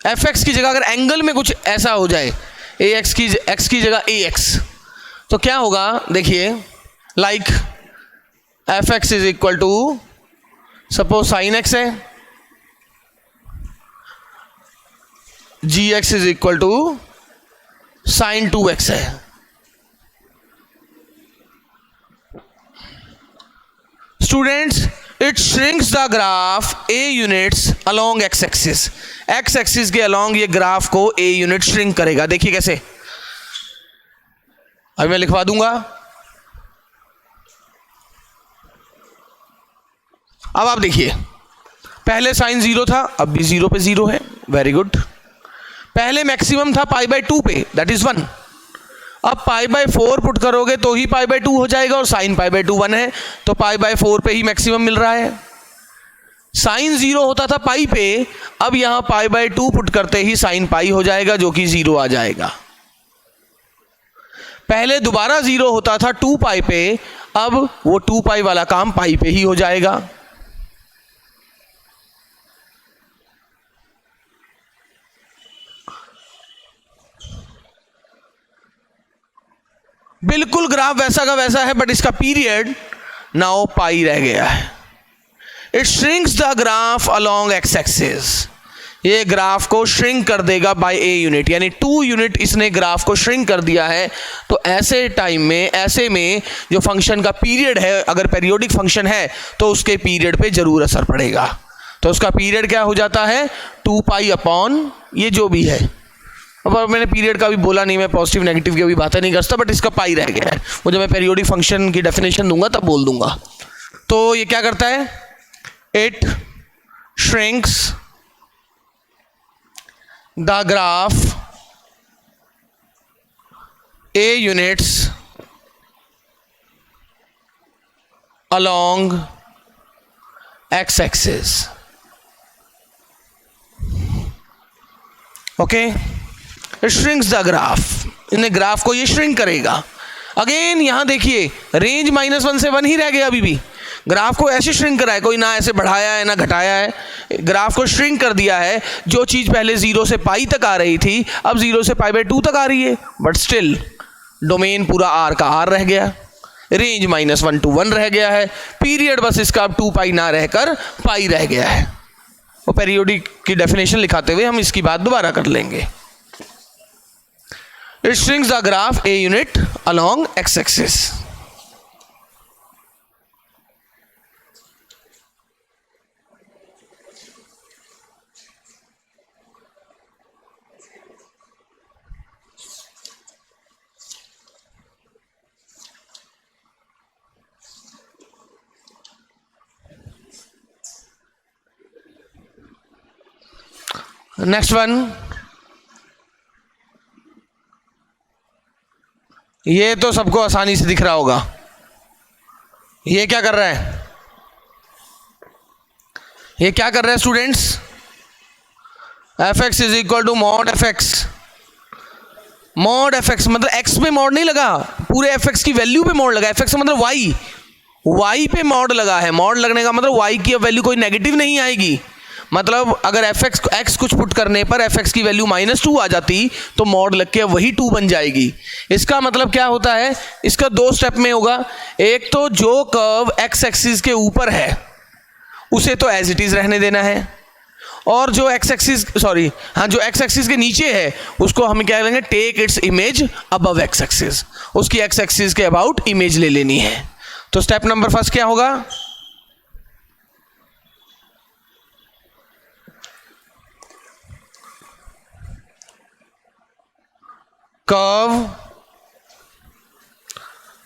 f x की जगह अगर एंगल में कुछ ऐसा हो जाए, ए एक्स की जगह ए एक्स, तो क्या होगा देखिए, like f x is equal to, suppose sine x है, g x is equal to sine 2x है। Students, it shrinks the graph a units along x axis. X axis के अलोंग ये ग्राफ को a unit shrink करेगा। देखिए कैसे, अभी मैं लिखवा दूंगा। अब आप देखिए, पहले साइन 0 था, अब भी 0 पे 0 है, वेरी गुड। पहले मैक्सिमम था पाई बाय 2 पे, दैट इज 1। अब पाई बाय 4 पुट करोगे तो ही पाई बाय 2 हो जाएगा, और साइन पाई बाय 2 1 है, तो पाई बाय 4 पे ही मैक्सिमम मिल रहा है। साइन 0 होता था पाई पे, अब यहां पाई बाय 2 पुट करते ही साइन पाई हो जाएगा, जो कि 0 आ जाएगा। पहले दोबारा 0 होता था 2 पाई पे, अब वो 2 पाई वाला काम पाई पे ही हो जाएगा। बिल्कुल ग्राफ वैसा का वैसा है, बट इसका पीरियड नाउ पाई रह गया है। It shrinks the graph along x axis. ये ग्राफ को श्रिंक कर देगा बाय ए यूनिट, यानी 2 यूनिट इसने ग्राफ को श्रिंक कर दिया है। तो ऐसे टाइम में, ऐसे में जो फंक्शन का पीरियड है, अगर पेरियोडिक फंक्शन है तो उसके पीरियड पे जरूर असर पड़ेगा। तो उसका पीरियड क्या हो जाता है, 2 पाई अपॉन ये जो भी है। अब मैंने पीरियड का भी बोला नहीं, मैं पॉजिटिव नेगेटिव की अभी बातें नहीं करता, बट इसका पाई रह गया है। वो जब मैं पेरियोडिक फंक्शन की डेफिनेशन दूंगा तब बोल दूंगा। तो ये क्या करता है, it shrinks the graph a units along x axis. Okay, shrinks the graph, इन्हें ग्राफ को ये श्रिंक करेगा। अगेन यहां देखिए, रेंज -1 से 1 ही रह गया। अभी भी ग्राफ को ऐसे श्रिंक करा है, कोई ना ऐसे बढ़ाया है ना घटाया है, ग्राफ को श्रिंक कर दिया है। जो चीज पहले 0 से पाई तक आ रही थी, अब 0 से पाई बाय 2 तक आ रही है, बट स्टिल डोमेन पूरा आर का आर रह गया, रेंज -1 to 1 रह गया है, पीरियड बस इसका अब 2 पाई ना रहकर पाई रह गया है। और पेरियोडिक की डेफिनेशन लिखाते हुए हम इसकी बात दोबारा कर लेंगे। It shrinks the graph a unit along x-axis. Next one, ये तो सबको आसानी से दिख रहा होगा। ये क्या कर रहा है, ये क्या कर रहा है students, f x is equal to mod f x. Mod f x मतलब एक्स पे मॉड नहीं लगा, पूरे एफ एक्स की वैल्यू पे मॉड लगा। एफ एक्स मतलब वाई, वाई पे मॉड लगा है। मॉड लगने का मतलब वाई की वैल्यू कोई नेगेटिव नहीं आएगी। मतलब अगर एफ एक्स कुछ पुट करने पर एफ एक्स की वैल्यू -2 आ जाती तो मॉड लग के वही 2 बन जाएगी। इसका मतलब क्या होता है, इसका 2 स्टेप में होगा। एक तो जो कर्व एक्स एक्सिस के ऊपर है उसे तो एज इट इज रहने देना है, और जो एक्स एक्सिस जो एक्स एक्सिस के नीचे है उसको हम क्या करेंगे, take its image above x axis, उसकी एक्स एक्सिस के अबाउट इमेज ले लेनी है। तो स्टेप नंबर फर्स्ट क्या होगा, curve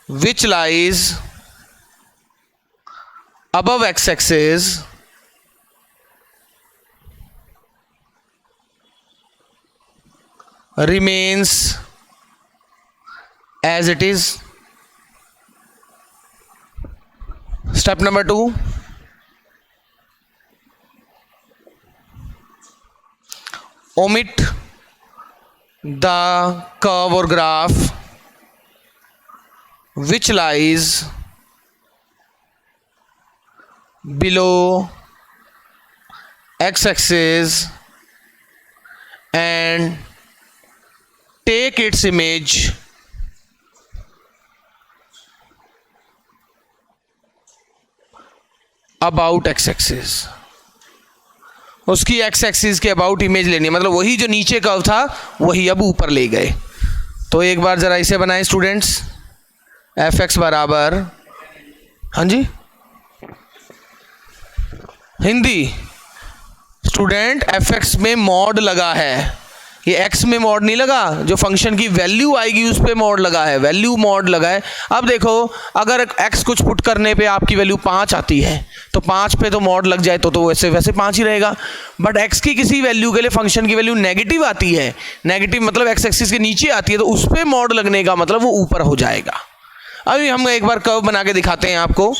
which lies above x-axis remains as it is. Step number 2, omit the curve or graph which lies below x-axis and take its image about x axis. उसकी x axis के about image लेनी है, मतलब वही जो नीचे curve था वही अब ऊपर ले गए. तो एक बार जरा इसे बनाएं स्टूडेंट्स. एफ एक्स बराबर, हाँ जी हिंदी स्टूडेंट, एफ एक्स में मॉड लगा है, ये एक्स में मॉड नहीं लगा. जो फंक्शन की वैल्यू आएगी उस पे मॉड लगा है, वैल्यू मॉड लगा है. अब देखो अगर एक्स कुछ पुट करने पे आपकी वैल्यू 5 आती है तो 5 पे तो मॉड लग जाए तो वैसे वैसे 5 ही रहेगा. बट एक्स की किसी वैल्यू के लिए फंक्शन की वैल्यू नेगेटिव आती है, नेगेटिव मतलब एक्स एक्सिस के नीचे आती है, तो उस पर मॉड लगने का मतलब वो ऊपर हो जाएगा. अभी हम एक बार कर्व बना के दिखाते हैं आपको.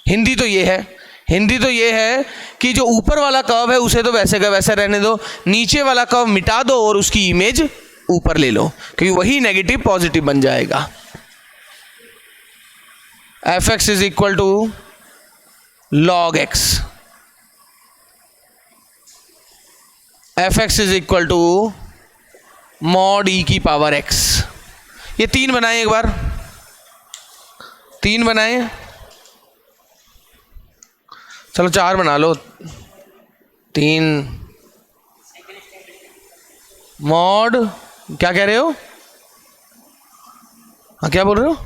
हिंदी तो ये है कि जो ऊपर वाला कर्व है उसे तो वैसे का वैसे रहने दो, नीचे वाला कर्व मिटा दो और उसकी इमेज ऊपर ले लो, क्योंकि वही नेगेटिव पॉजिटिव बन जाएगा. F x is equal to log x, f x is equal to mod e की पावर x. ये 3 बनाए, एक बार 3 बनाए, चलो 4 बना लो. 3 मॉड, क्या कह रहे हो, हाँ क्या बोल रहे हो.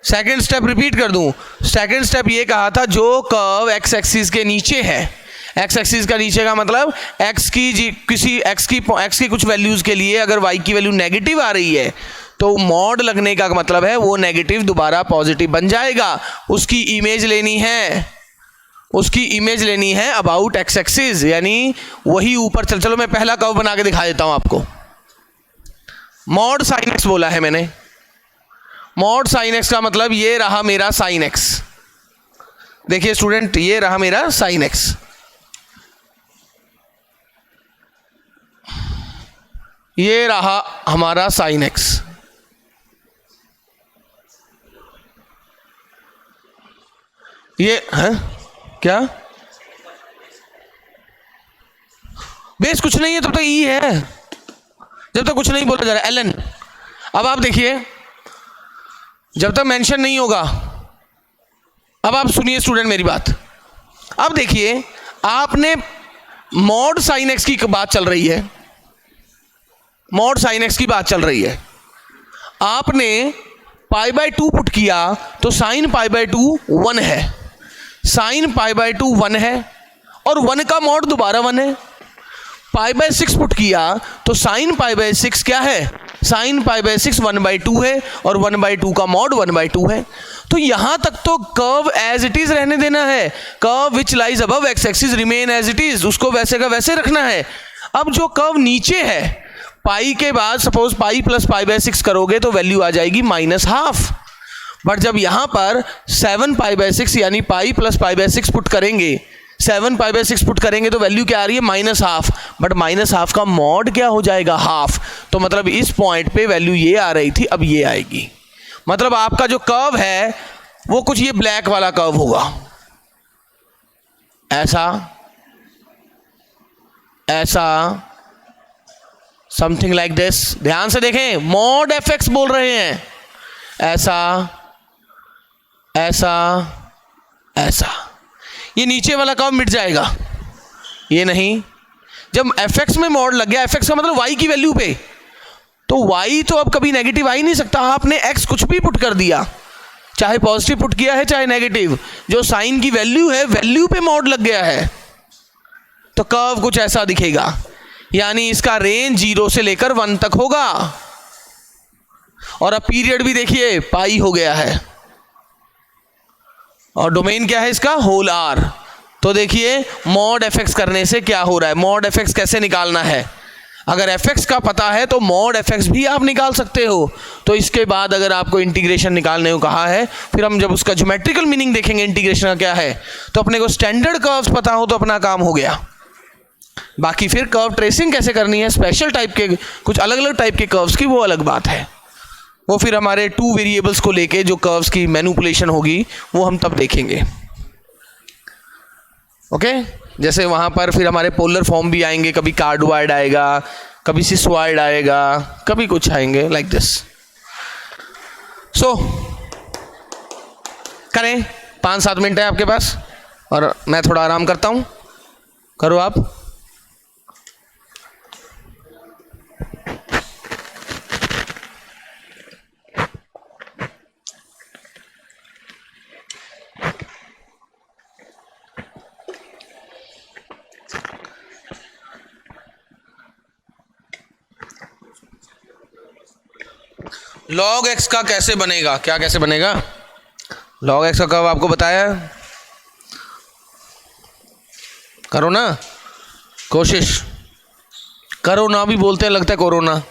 सेकेंड स्टेप रिपीट कर दूं. सेकेंड स्टेप ये कहा था जो कर्व एक्स एक्सिस के नीचे है, एक्स एक्सिस का नीचे का मतलब एक्स की कुछ वैल्यूज के लिए अगर वाई की वैल्यू नेगेटिव आ रही है तो मॉड लगने का मतलब है वो नेगेटिव दोबारा पॉजिटिव बन जाएगा. उसकी इमेज लेनी है अबाउट एक्स एक्सिस, यानी वही ऊपर. चलो मैं पहला कर्व बना के दिखा देता हूं आपको. मॉड साइन एक्स बोला है मैंने. मॉड साइन एक्स का मतलब ये रहा मेरा साइन एक्स. देखिए स्टूडेंट, ये रहा मेरा साइन एक्स. ये रहा हमारा साइन एक्स. ये है क्या, बेस कुछ नहीं है तब तक ई है, जब तक कुछ नहीं बोला जा रहा. एलन, अब आप देखिए, जब तक मेंशन नहीं होगा, अब आप सुनिए स्टूडेंट मेरी बात. अब देखिए आपने मॉड साइन एक्स की बात चल रही है, मॉड साइन एक्स की बात चल रही है. आपने π/2 पुट किया तो साइन π/2 1 है, साइन π/2 1 है और 1 का मॉड दोबारा 1 है. π/6 पुट किया तो साइन π/6 क्या है, साइन π/6 1/2 है और 1/2 का मॉड 1/2 है. तो यहां तक तो कर्व एज इट इज रहने देना है. Curve which lies above x axis remain as it is, उसको वैसे का वैसे रखना है. अब जो कर्व नीचे है, पाई के बाद सपोज पाई प्लस π/6 करोगे तो वैल्यू आ जाएगी -½ बट जब यहां पर 7 π/6 यानी पाई प्लस π/6 पुट करेंगे, 7 π/6 पुट करेंगे तो वैल्यू क्या आ रही है -½ बट -½ का मॉड क्या हो जाएगा, ½ तो मतलब इस पॉइंट पे वैल्यू ये आ रही थी, अब ये आएगी. मतलब आपका जो कर्व है वो कुछ ये ब्लैक वाला कर्व होगा, ऐसा समथिंग लाइक दिस. ध्यान से देखें, मॉड एफ एक्स बोल रहे हैं, ऐसा. ये नीचे वाला कर्व मिट जाएगा, ये नहीं. जब एफ एक्स में मॉड लग गया, एफ एक्स का मतलब वाई की वैल्यू पे, तो y तो अब कभी नेगेटिव आ ही नहीं सकता. आपने x कुछ भी पुट कर दिया, चाहे पॉजिटिव पुट किया है चाहे नेगेटिव, जो साइन की वैल्यू है वैल्यू पे मॉड लग गया है, तो कर्व कुछ ऐसा दिखेगा. यानी इसका रेंज 0 से लेकर 1 तक होगा. और अब पीरियड भी देखिए पाई हो गया है और डोमेन क्या है इसका, होल आर. तो देखिए मॉड एफ एक्स करने से क्या हो रहा है, मॉड एफ एक्स कैसे निकालना है. अगर fx का पता है तो मॉड fx भी आप निकाल सकते हो। तो इसके बाद अगर आपको इंटीग्रेशन निकालने को कहा है, फिर हम जब उसका ज्योमेट्रिकल मीनिंग देखेंगे इंटीग्रेशन का क्या है, तो अपने को स्टैंडर्ड कर्व्स पता हो तो अपना काम हो गया। बाकी फिर कर्व ट्रेसिंग कैसे करनी है, स्पेशल टाइप के कुछ अलग अलग टाइप के कर्व्स की, वो अलग बात है। वो फिर हमारे 2 वेरिएबल्स को लेके जो कर्व्स की मैनिपुलेशन होगी वो हम तब देखेंगे। ओके जैसे वहाँ पर फिर हमारे पोलर फॉर्म भी आएंगे, कभी कार्डवाइड आएगा, कभी सिसवाइड आएगा, कभी कुछ आएंगे लाइक दिस। सो करें, 5-7 मिनट है आपके पास और मैं थोड़ा आराम करता हूँ, करो आप। log x का कैसे बनेगा, क्या कैसे बनेगा? log x का कब आपको बताया? करो ना, कोशिश करो ना, भी बोलते हैं लगता है कोरोना।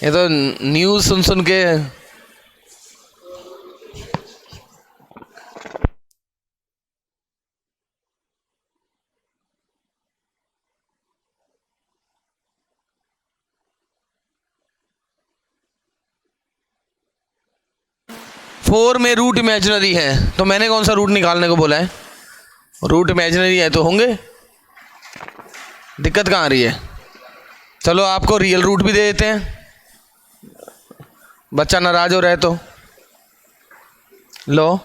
ये तो न्यूज़ सुन सुन के फोर में रूट इमेजिनरी है, तो मैंने कौन सा रूट निकालने को बोला है? रूट इमेजिनरी है तो होंगे, दिक्कत कहाँ आ रही है? चलो आपको रियल रूट भी दे देते हैं, बच्चा नाराज हो रहा है तो लो,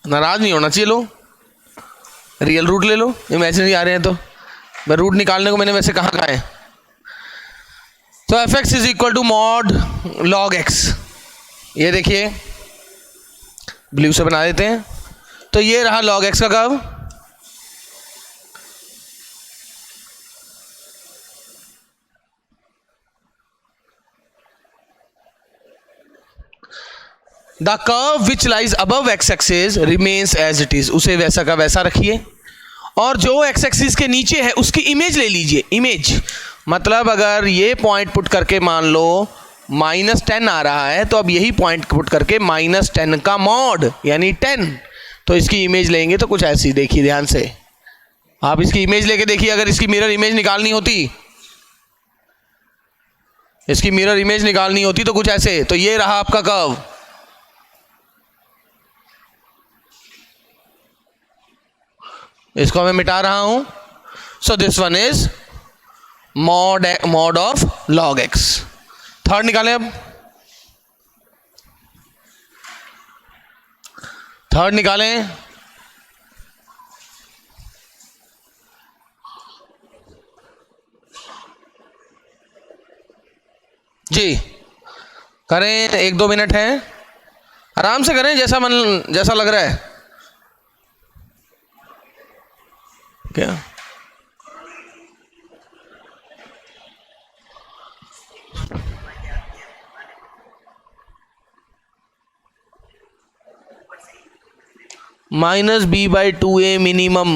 नाराज नहीं होना चाहिए, लो रियल रूट ले लो, इमेजिनरी आ रहे हैं तो। मैं रूट निकालने को मैंने वैसे कहाँ है? तो f x is equal to mod log x. ये देखिए ब्लू से बना देते हैं, तो ये रहा log x का curve. The curve which lies above x axis remains as it is, उसे वैसा का वैसा रखिए। और जो x एक्सिस के नीचे है उसकी इमेज ले लीजिए। इमेज मतलब अगर ये पॉइंट पुट करके मान लो -10 आ रहा है, तो अब यही पॉइंट पुट करके -10 का मॉड यानी 10, तो इसकी इमेज लेंगे तो कुछ ऐसी, देखिए ध्यान से आप इसकी इमेज लेके देखिए। अगर इसकी मिरर इमेज निकालनी होती, इसकी मिरर इमेज निकालनी होती तो कुछ ऐसे। तो ये रहा आपका कर्व, इसको मैं मिटा रहा हूं। सो this one is mod of log x. Third निकालें, अब थर्ड निकालें। जी करें, 1-2 मिनट है, आराम से करें, जैसा मन जैसा लग रहा है। क्या -b/2a मिनिमम,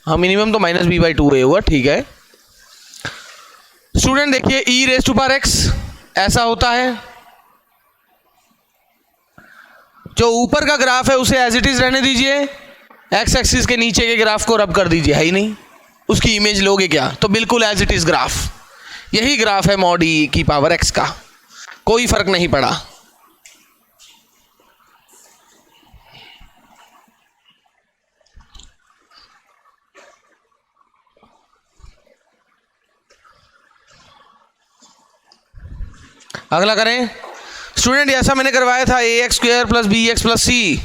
हाँ मिनिमम तो -b/2a हुआ, ठीक है। स्टूडेंट देखिए e⁻x ऐसा होता है, जो ऊपर का ग्राफ है उसे एज इट इज रहने दीजिए, एक्स एक्सिस के नीचे के ग्राफ को रब कर दीजिए, है ही नहीं, उसकी इमेज लोगे क्या? तो बिल्कुल एज इट इज ग्राफ, यही ग्राफ है मॉड e⁻x का, कोई फर्क नहीं पड़ा। अगला करें स्टूडेंट, ऐसा मैंने करवाया था ax² + bx + c।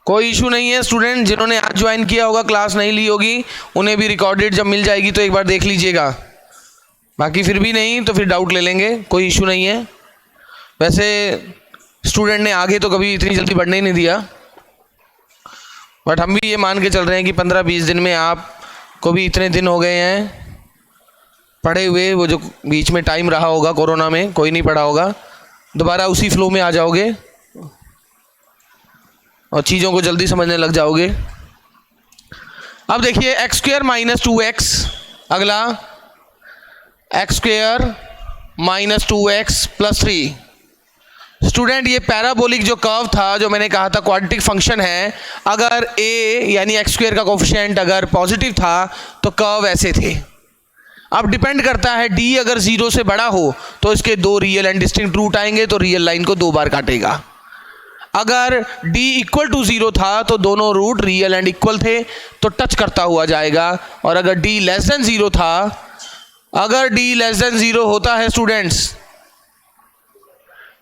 कोई इशू नहीं है स्टूडेंट, जिन्होंने आज ज्वाइन किया होगा, क्लास नहीं ली होगी, उन्हें भी रिकॉर्डेड जब मिल जाएगी तो एक बार देख लीजिएगा। बाकी फिर भी नहीं तो फिर डाउट ले लेंगे, कोई इशू नहीं है। वैसे स्टूडेंट ने आगे तो कभी इतनी जल्दी बढ़ने ही नहीं दिया, बट हम भी ये मान के चल रहे हैं कि 15-20 दिन में आपको भी इतने दिन हो गए हैं पढ़े हुए, वो जो बीच में टाइम रहा होगा कोरोना में कोई नहीं पढ़ा होगा, दोबारा उसी फ्लो में आ जाओगे। और चीज़ों को जल्दी समझने लग जाओगे। अब देखिए एक्स स्क्वेयर माइनस 2x, अगला x square minus 2x plus 3। Student ये पैराबोलिक जो कर्व था, जो मैंने कहा था क्वाड्रेटिक फंक्शन है, अगर a यानी एक्स स्क्वेयर का कोफिशिएंट अगर पॉजिटिव था तो कर्व ऐसे थे। अब डिपेंड करता है d अगर 0 से बड़ा हो तो इसके दो रियल एंड डिस्टिंक्ट रूट आएंगे, तो रियल लाइन को दो बार काटेगा। अगर d इक्वल टू 0 था तो दोनों रूट रियल एंड इक्वल थे, तो टच करता हुआ जाएगा। और अगर d लेस देन 0 था, अगर d लेस देन 0 होता है स्टूडेंट्स,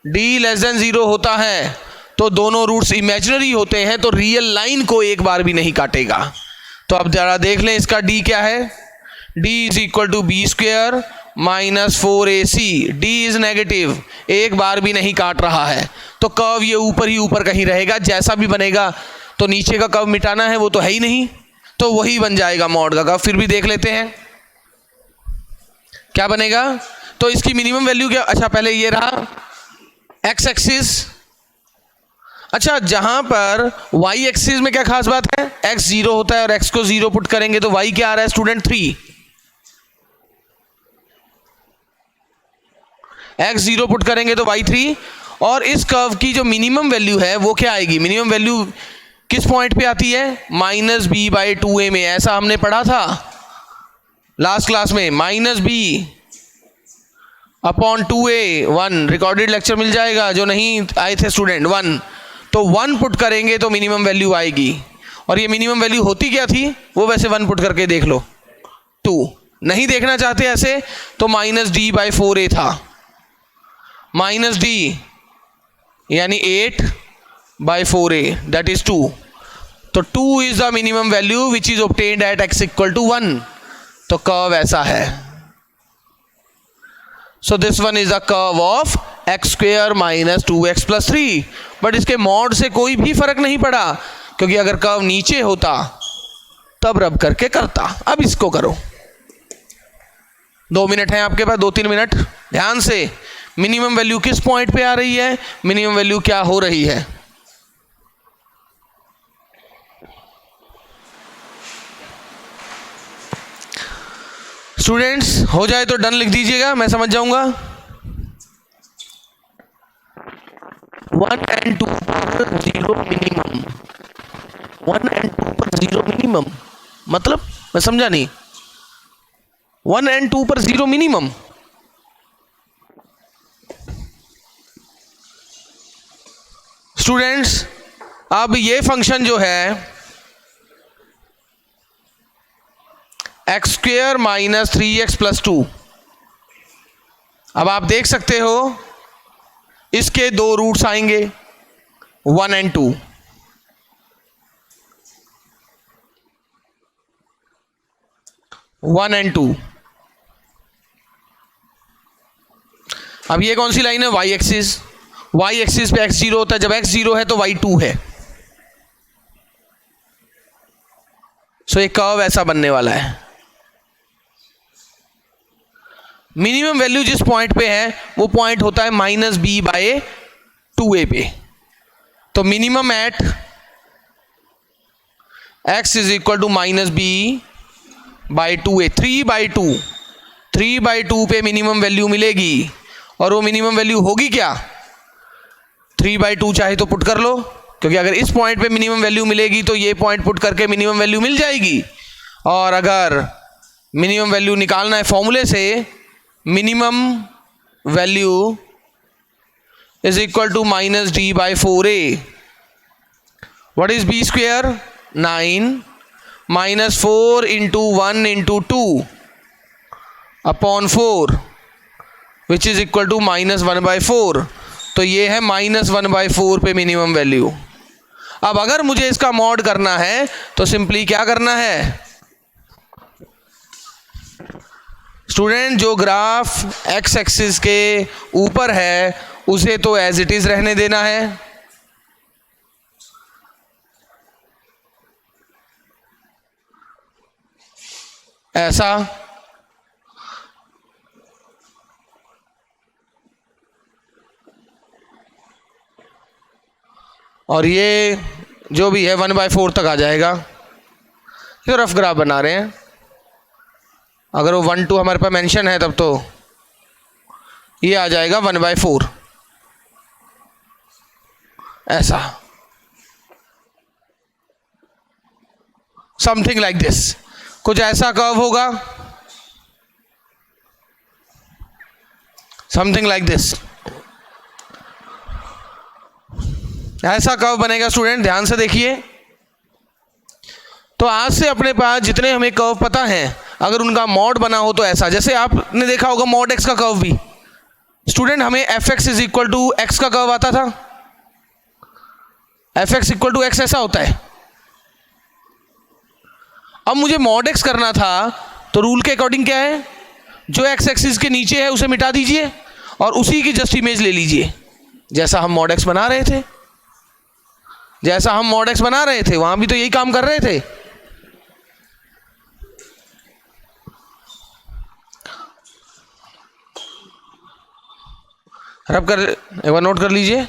d लेस देन 0 होता है तो दोनों रूट्स इमेजिनरी होते हैं, तो रियल लाइन को एक बार भी नहीं काटेगा। तो अब जरा देख लें इसका d क्या है। d is equal to b square minus 4ac। d is negative, एक बार भी नहीं काट रहा है, तो कर्व ये ऊपर ही ऊपर कहीं रहेगा। जैसा भी बनेगा तो नीचे का कर्व मिटाना है, वो तो है ही नहीं, तो वही बन जाएगा मॉड का कर्व। फिर भी देख लेते हैं क्या बनेगा। तो इसकी मिनिमम वैल्यू क्या, अच्छा पहले ये रहा एक्स एक्सिस। अच्छा जहां पर वाई एक्सिस में क्या खास बात है, एक्स 0 होता है और एक्स को 0 पुट करेंगे तो वाई क्या आ रहा है स्टूडेंट 3। एक्स 0 पुट करेंगे तो वाई 3। और इस कर्व की जो मिनिमम वैल्यू है वो क्या आएगी, मिनिमम वैल्यू किस पॉइंट पे आती है, माइनस बी बाई 2a में। ऐसा हमने पढ़ा था लास्ट क्लास में, minus b upon 2a 1, recorded lecture मिल जाएगा जो नहीं आए थे स्टूडेंट, 1। तो 1 पुट करेंगे तो मिनिमम वैल्यू आएगी। और ये मिनिमम वैल्यू होती क्या थी, वो वैसे 1 पुट करके देख लो, 2। नहीं देखना चाहते ऐसे तो माइनस डी बाई 4a था, माइनस डी यानी 8 बाई 4a दैट इज 2। तो 2 is the minimum value which is obtained at x equal to 1। तो कर्व ऐसा है। So this one is the curve of x square minus 2x plus 3। But इसके mod से कोई भी फर्क नहीं पड़ा, क्योंकि अगर कर्व नीचे होता तब रब करके करता। अब इसको करो, 2 मिनट है आपके पास, 2-3 मिनट ध्यान से। मिनिमम वैल्यू किस पॉइंट पे आ रही है, मिनिमम वैल्यू क्या हो रही है। स्टूडेंट्स हो जाए तो डन लिख दीजिएगा, मैं समझ जाऊंगा। 1 and 2 पर 0 मिनिमम, 1 and 2 पर 0 मिनिमम मतलब मैं समझा नहीं। 1 and 2 पर 0 मिनिमम, स्टूडेंट्स अब ये फंक्शन जो है x square minus 3x plus 2, अब आप देख सकते हो इसके दो रूट्स आएंगे 1 and 2। अब ये कौन सी लाइन है, वाई एक्सिस। वाई एक्सिस पे x 0 होता है, जब x 0 है तो y 2 है। सो ये कर्व ऐसा बनने वाला है। मिनिमम वैल्यू जिस पॉइंट पे है वो पॉइंट होता है माइनस बी बाय 2a पे। तो minimum at x is equal to minus b by 2a, 3/2 पे मिनिमम वैल्यू मिलेगी। और वो मिनिमम वैल्यू होगी क्या, 3/2 चाहे तो पुट कर लो, क्योंकि अगर इस पॉइंट पे मिनिमम वैल्यू मिलेगी तो ये पॉइंट पुट करके मिनिमम वैल्यू मिल जाएगी। और अगर मिनिमम वैल्यू निकालना है फॉर्मूले से, minimum value is equal to minus D by 4a। What is b square, 9 minus 4 into 1 into 2 upon 4 which is equal to minus 1/4। तो ये है माइनस 1/4 पे मिनिमम वैल्यू। अब अगर मुझे इसका मॉड करना है तो सिंपली क्या करना है स्टूडेंट, जो ग्राफ एक्स एक्सिस के ऊपर है उसे तो एज इट इज रहने देना है। ऐसा और ये जो भी है 1/4 तक आ जाएगा। ये रफ ग्राफ बना रहे हैं, अगर वो 1 2 हमारे पास मेंशन है तब तो ये आ जाएगा 1/4 ऐसा, समथिंग लाइक दिस। कुछ ऐसा कर्व होगा, समथिंग लाइक दिस, ऐसा कर्व बनेगा स्टूडेंट, ध्यान से देखिए। तो आज से अपने पास जितने हमें कर्व पता हैं, अगर उनका मॉड बना हो तो ऐसा, जैसे आपने देखा होगा मॉड एक्स का कर्व भी स्टूडेंट, हमें f x is equal to x का कर्व आता था, F x equal to x ऐसा होता है। अब मुझे मॉड एक्स करना था तो रूल के अकॉर्डिंग क्या है, जो एक्स एक्सिस के नीचे है उसे मिटा दीजिए और उसी की जस्ट इमेज ले लीजिए, जैसा हम मॉड एक्स बना रहे थे, जैसा हम मॉड एक्स बना रहे थे वहां भी तो यही काम कर रहे थे। रब कर, एक बार नोट कर लीजिए।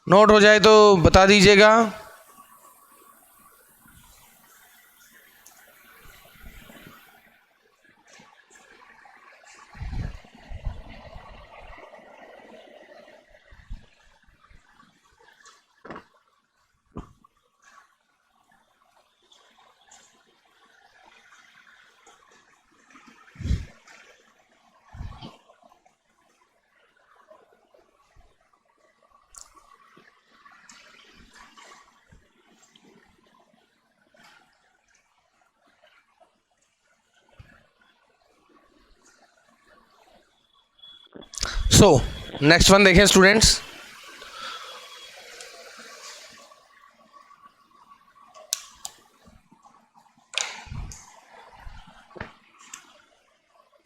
नोट हो जाए तो बता दीजिएगा। सो नेक्स्ट वन देखें students,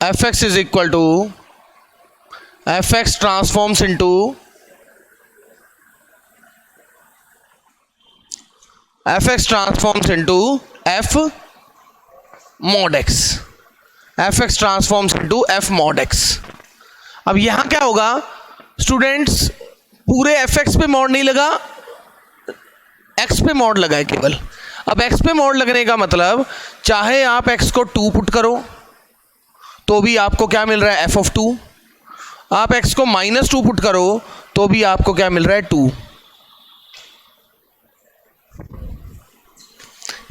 f x is equal to f x transforms into f x transforms into f mod x, f x transforms into f mod x. अब यहां क्या होगा स्टूडेंट्स, पूरे एफ एक्स पे मॉड नहीं लगा, x पे मॉड लगा है केवल। अब एक्स पे मॉड लगने का मतलब, चाहे आप एक्स को 2 पुट करो तो भी आपको क्या मिल रहा है एफ ऑफ 2, आप एक्स को -2 पुट करो तो भी आपको क्या मिल रहा है 2।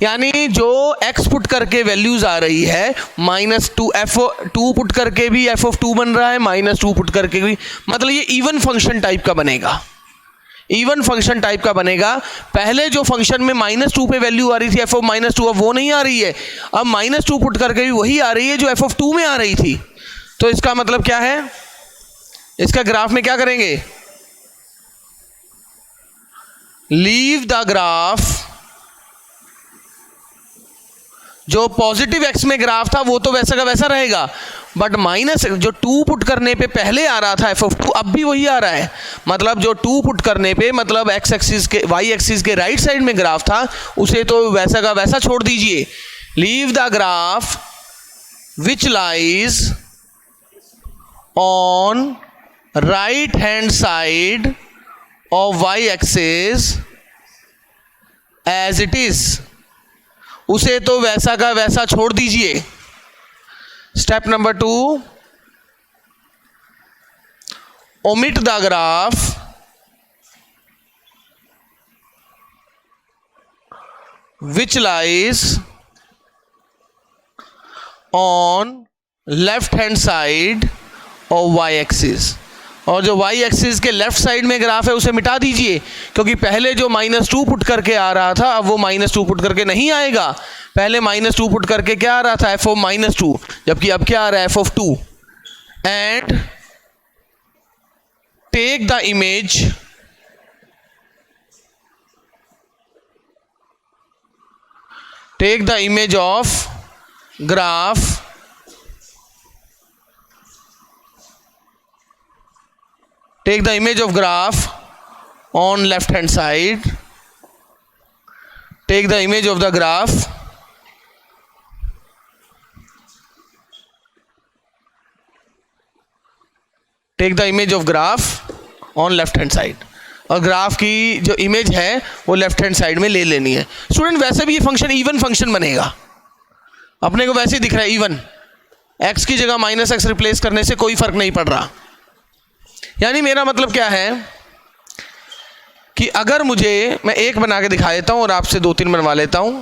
यानी जो x पुट करके वैल्यूज आ रही है -2, f2 पुट करके भी f ऑफ 2 बन रहा है, -2 पुट करके भी, मतलब ये इवन फंक्शन टाइप का बनेगा, इवन फंक्शन टाइप का बनेगा। पहले जो फंक्शन में -2 पे वैल्यू आ रही थी f ऑफ -2, अब वो नहीं आ रही है, अब -2 पुट करके भी वही आ रही है जो f ऑफ 2 में आ रही थी। तो इसका मतलब क्या है, इसका ग्राफ में क्या करेंगे, लीव द ग्राफ, जो पॉजिटिव एक्स में ग्राफ था वो तो वैसा का वैसा रहेगा, बट माइनस जो 2 पुट करने पे पहले आ रहा था एफ ऑफ 2 अब भी वही आ रहा है। मतलब जो 2 पुट करने पे, मतलब एक्स एक्सिस के वाई एक्सिस के राइट साइड में ग्राफ था उसे तो वैसा का वैसा छोड़ दीजिए। Leave the graph which lies on right hand side of y axis as it is, उसे तो वैसा का वैसा छोड़ दीजिए। Step number 2, omit the graph which lies on left hand side of y axis, और जो y एक्सिस के लेफ्ट साइड में ग्राफ है उसे मिटा दीजिए, क्योंकि पहले जो -2 पुट करके आ रहा था अब वो -2 पुट करके नहीं आएगा। पहले -2 पुट करके क्या आ रहा था f ऑफ -2, जबकि अब क्या आ रहा है f of 2। And take the image of graph take the image of graph on left hand side, take the image of the graph take the image of graph on left hand side, और graph की जो image है वो left hand side में ले लेनी है। Student वैसे भी ये फंक्शन इवन फंक्शन बनेगा, अपने को वैसे ही दिख रहा है इवन, x की जगह -x रिप्लेस करने से कोई फर्क नहीं पड़ रहा। यानी मेरा मतलब क्या है कि अगर मुझे, मैं एक बना के दिखा देता हूं और आपसे 2-3 बनवा लेता हूं।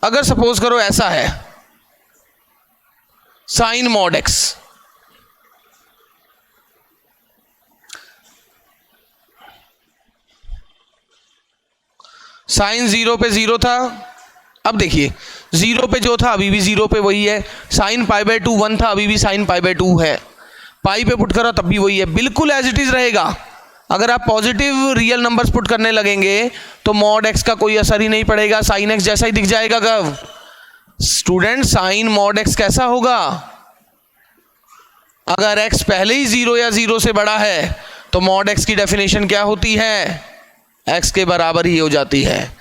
अगर सपोज करो ऐसा है साइन मॉड x, साइन 0 पे 0 था, अब देखिए 0 पे जो था अभी भी 0 पे वही है, साइन π/2 1 था, अभी भी साइन π/2 है, पाई पे पुट करो तब भी वही है, बिल्कुल एज इट इज रहेगा। अगर आप पॉजिटिव रियल नंबर्स पुट करने लगेंगे तो मॉड x का कोई असर ही नहीं पड़ेगा, साइन x जैसा ही दिख जाएगा। कब स्टूडेंट साइन मॉड x कैसा होगा? अगर x पहले ही 0 या 0 से बड़ा है तो मॉड x की डेफिनेशन क्या होती है? x के बराबर ही हो जाती है।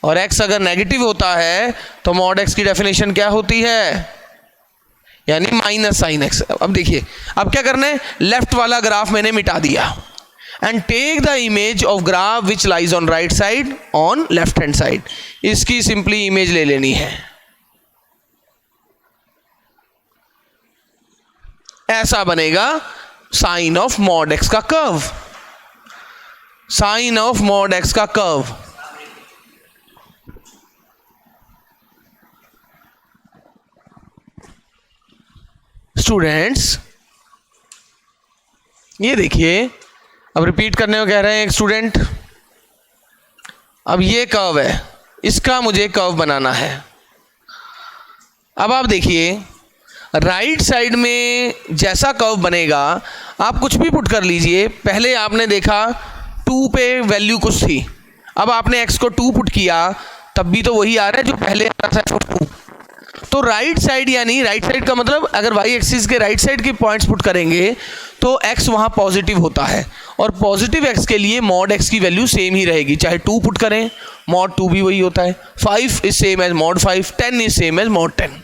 और x अगर नेगेटिव होता है तो मॉड x की डेफिनेशन क्या होती है? यानी माइनस साइन x। अब देखिए अब क्या करना है, लेफ्ट वाला ग्राफ मैंने मिटा दिया, and take the image of graph which lies on right side on left hand side. इसकी सिंपली इमेज ले लेनी है, ऐसा बनेगा साइन ऑफ मॉड x का curve, sine of mod x का कर्व। स्टूडेंट्स ये देखिए, अब रिपीट करने को कह रहे हैं एक स्टूडेंट। अब ये कर्व है, इसका मुझे कर्व बनाना है। अब आप देखिए राइट साइड में जैसा कर्व बनेगा, आप कुछ भी पुट कर लीजिए। पहले आपने देखा 2 पे वैल्यू कुछ थी, अब आपने x को 2 पुट किया तब भी तो वही आ रहा है जो पहले आ रहा था 2। तो राइट साइड, यानी राइट साइड का मतलब अगर y एक्सिस के राइट साइड के पॉइंट्स पुट करेंगे तो x वहाँ पॉजिटिव होता है, और पॉजिटिव x के लिए मॉड x की वैल्यू सेम ही रहेगी, चाहे 2 पुट करें मॉड 2 भी वही होता है, 5 is same as mod 5, 10 is same as mod 10।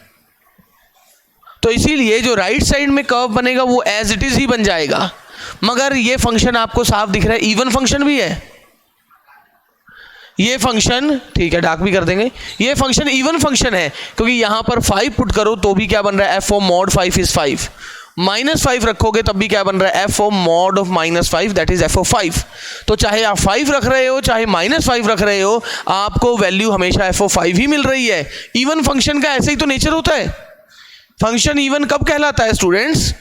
तो इसीलिए जो राइट साइड में कर्व बनेगा वो एज इट इज ही बन जाएगा। मगर ये फंक्शन आपको साफ दिख रहा है इवन फंक्शन भी है, ये फंक्शन ठीक है डार्क भी कर देंगे, ये फंक्शन इवन फंक्शन है क्योंकि यहां पर 5 पुट करो तो भी क्या बन रहा है, f ऑफ मॉड 5 इज 5, -5 रखोगे तब भी क्या बन रहा है, f of mod of -5 that is f of 5। तो चाहे आप 5 रख रहे हो चाहे -5 रख रहे हो, आपको वैल्यू हमेशा f ऑफ 5 ही मिल रही है। इवन फंक्शन का ऐसे ही तो नेचर होता है। फंक्शन इवन कब कहलाता है स्टूडेंट्स?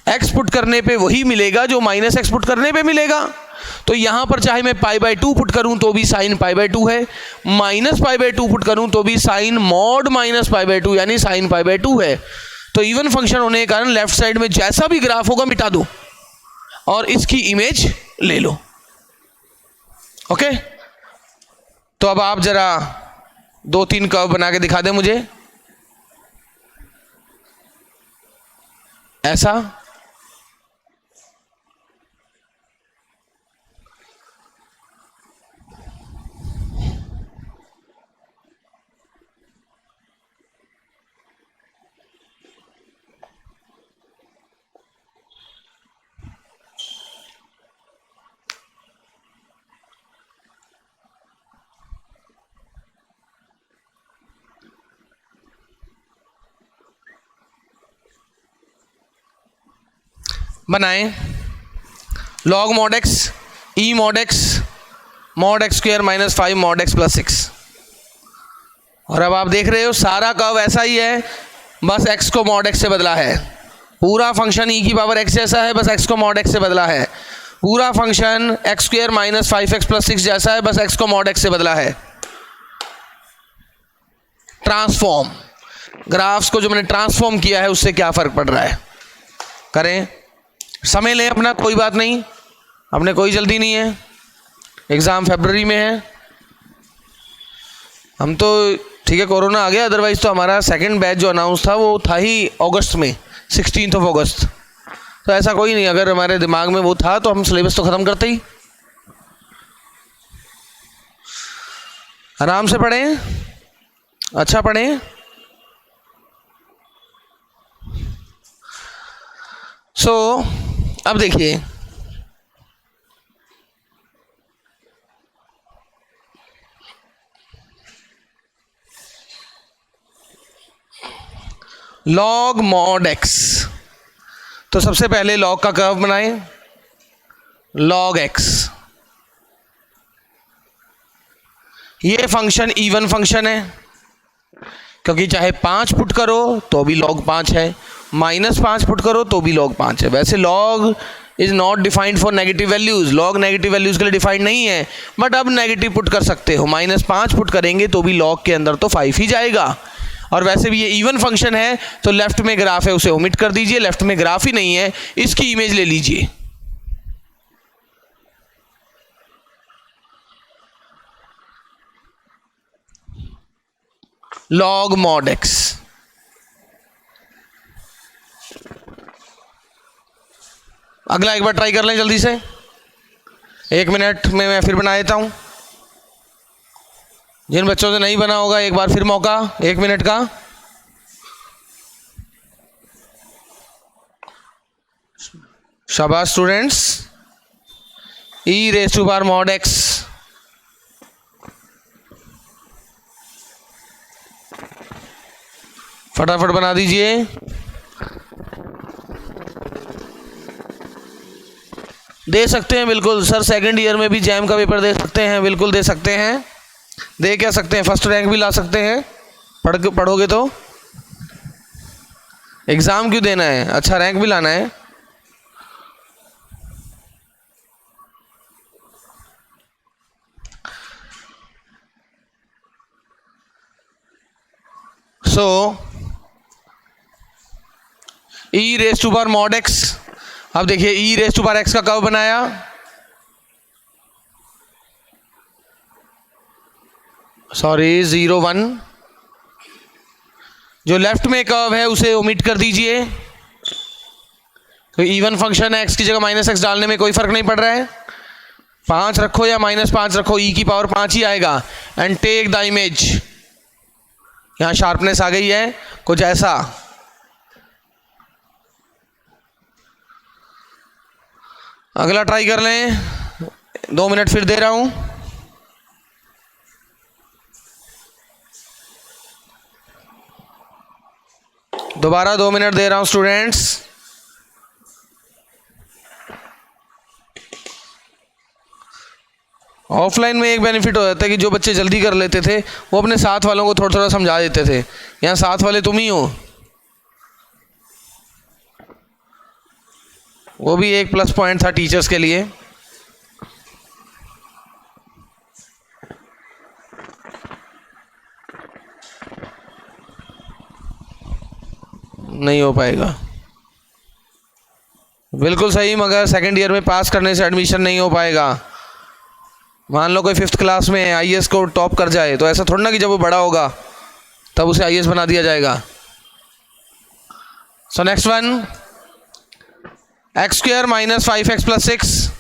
x पुट करने पे वही मिलेगा जो -x पुट करने पे मिलेगा। तो यहां पर चाहे मैं π/2 पुट करूं तो भी साइन π/2 है, -π/2 पुट करूं तो भी साइन मॉड -π/2 यानी साइन π/2 है। तो इवन फंक्शन होने के कारण लेफ्ट साइड में जैसा भी ग्राफ होगा मिटा दो और इसकी इमेज ले लो। ओके, तो अब आप जरा 2-3 कर्व बना के दिखा दें मुझे, ऐसा। बनाएं log mod x e mod x mod x square -5 mod x plus 6। और अब आप देख रहे हो सारा कर्व ऐसा ही है, बस x को मॉड x से बदला है। पूरा फंक्शन e की पावर x जैसा है, बस x को मॉड x से बदला है। पूरा function x square -5x plus 6 जैसा है, बस x को मॉड x से बदला है। ट्रांसफॉर्म ग्राफ्स को जो मैंने ट्रांसफॉर्म किया है उससे क्या फर्क पड़ रहा है, करें। समय लें अपना, कोई बात नहीं, अपने कोई जल्दी नहीं है, एग्ज़ाम फरवरी में है। हम तो ठीक है कोरोना आ गया, अदरवाइज तो हमारा सेकंड बैच जो अनाउंस था वो था ही अगस्त में, 16 अगस्त। तो ऐसा कोई नहीं, अगर हमारे दिमाग में वो था तो हम सिलेबस तो ख़त्म करते ही। आराम से पढ़ें, अच्छा पढ़े। अब देखिए, लॉग मॉड एक्स, तो सबसे पहले लॉग का कर्व बनाएं, लॉग एक्स। ये फंक्शन इवन फंक्शन है, क्योंकि चाहे 5 पुट करो तो भी लॉग 5 है, -5 पुट करो तो भी लॉग 5 है। वैसे log is not defined for negative values, log negative values के लिए डिफाइंड नहीं है, बट अब नेगेटिव पुट कर सकते हो, -5 पुट करेंगे तो भी लॉग के अंदर तो 5 ही जाएगा। और वैसे भी ये इवन फंक्शन है, तो लेफ्ट में ग्राफ है उसे ओमिट कर दीजिए, लेफ्ट में ग्राफ ही नहीं है, इसकी इमेज ले लीजिए। लॉग मॉड एक्स, अगला एक बार ट्राई कर लें जल्दी से, 1 मिनट में मैं फिर बना देता हूं। जिन बच्चों से नहीं बना होगा एक बार फिर मौका, 1 मिनट का। शाबाश स्टूडेंट्स। e⁻⁴ mod x, फटाफट बना दीजिए। दे सकते हैं बिल्कुल सर, सेकंड ईयर में भी जैम का पेपर दे सकते हैं, बिल्कुल दे सकते हैं, दे क्या सकते हैं, फर्स्ट रैंक भी ला सकते हैं, पढ़ोगे तो। एग्जाम क्यों देना है, अच्छा रैंक भी लाना है। e⁻⁴ mod x, अब देखिए e⁻x का कर्व बनाया, सॉरी 0 1, जो लेफ्ट में कर्व है उसे ओमिट कर दीजिए, तो इवन फंक्शन है, x की जगह -x डालने में कोई फर्क नहीं पड़ रहा है, 5 रखो या -5 रखो, e⁻5 ही आएगा। एंड टेक द इमेज, यहां शार्पनेस आ गई है कुछ ऐसा। अगला ट्राई कर लें, 2 मिनट फिर दे रहा हूं। दोबारा 2 मिनट दे रहा हूं स्टूडेंट्स। ऑफलाइन में एक बेनिफिट हो जाता है कि जो बच्चे जल्दी कर लेते थे वो अपने साथ वालों को थोड़ा थोड़ा समझा देते थे, यहाँ साथ वाले तुम ही हो, वो भी एक प्लस पॉइंट था टीचर्स के लिए। नहीं हो पाएगा, बिल्कुल सही, मगर सेकंड ईयर में पास करने से एडमिशन नहीं हो पाएगा। मान लो कोई 5th क्लास में आईएएस को टॉप कर जाए, तो ऐसा थोड़ा ना कि जब वो बड़ा होगा तब उसे आईएएस बना दिया जाएगा। सो नेक्स्ट वन, x² - 5x + 6,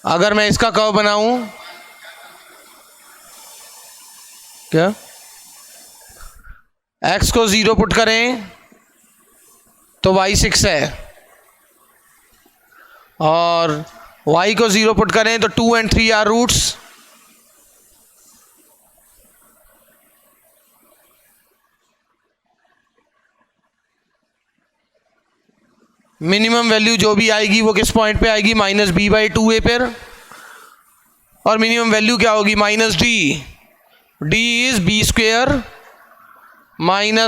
अगर मैं इसका कर्व बनाऊं, क्या x को 0 पुट करें तो y 6 है, और y को 0 पुट करें तो 2 and 3 are roots. Minimum value जो भी आएगी वो किस पॉइंट पे आएगी, -b/2a पर, और मिनिमम वैल्यू क्या होगी, -d, d is b² -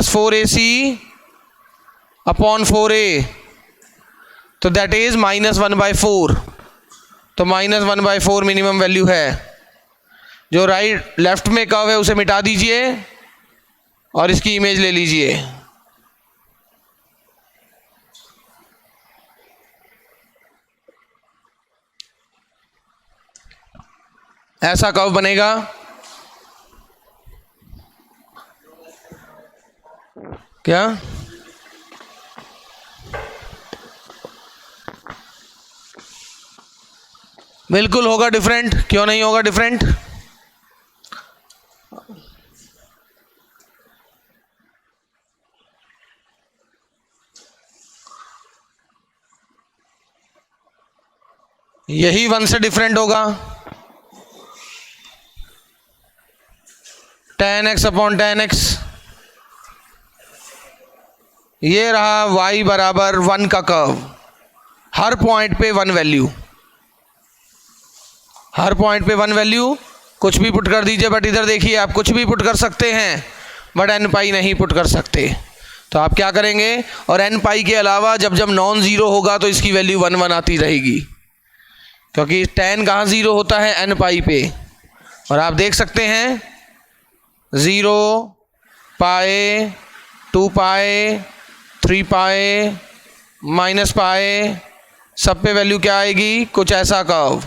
4ac upon 4a, तो दैट इज -1/4, तो -1/4 मिनिमम वैल्यू है। जो राइट लेफ्ट में कर्व है उसे मिटा दीजिए और इसकी इमेज ले लीजिए। ऐसा कर्व बनेगा, क्या बिल्कुल होगा डिफरेंट, क्यों नहीं होगा डिफरेंट। यही 1 से डिफरेंट होगा, tan x upon tan x। ये रहा y बराबर 1 का कर्व, हर पॉइंट पे 1 वैल्यू, हर पॉइंट पे 1 वैल्यू, कुछ भी पुट कर दीजिए। बट इधर देखिए, आप कुछ भी पुट कर सकते हैं बट एन पाई नहीं पुट कर सकते। तो आप क्या करेंगे, और एन पाई के अलावा जब जब नॉन ज़ीरो होगा तो इसकी वैल्यू 1 1 आती रहेगी, क्योंकि tan कहाँ ज़ीरो होता है, एन पाई पे। और आप देख सकते हैं 0, पाए, 2 पाए, 3 पाए, माइनस पाए, सब पे वैल्यू क्या आएगी, कुछ ऐसा कर्व।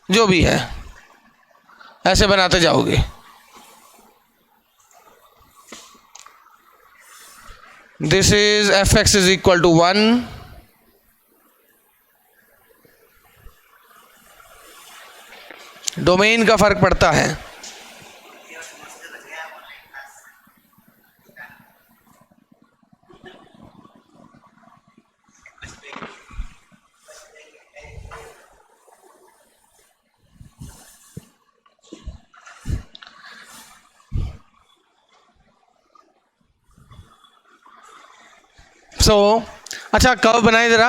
जो भी है ऐसे बनाते जाओगे। This is f x is equal to 1, domain का फर्क पड़ता है। अच्छा कर्व बनाए जरा,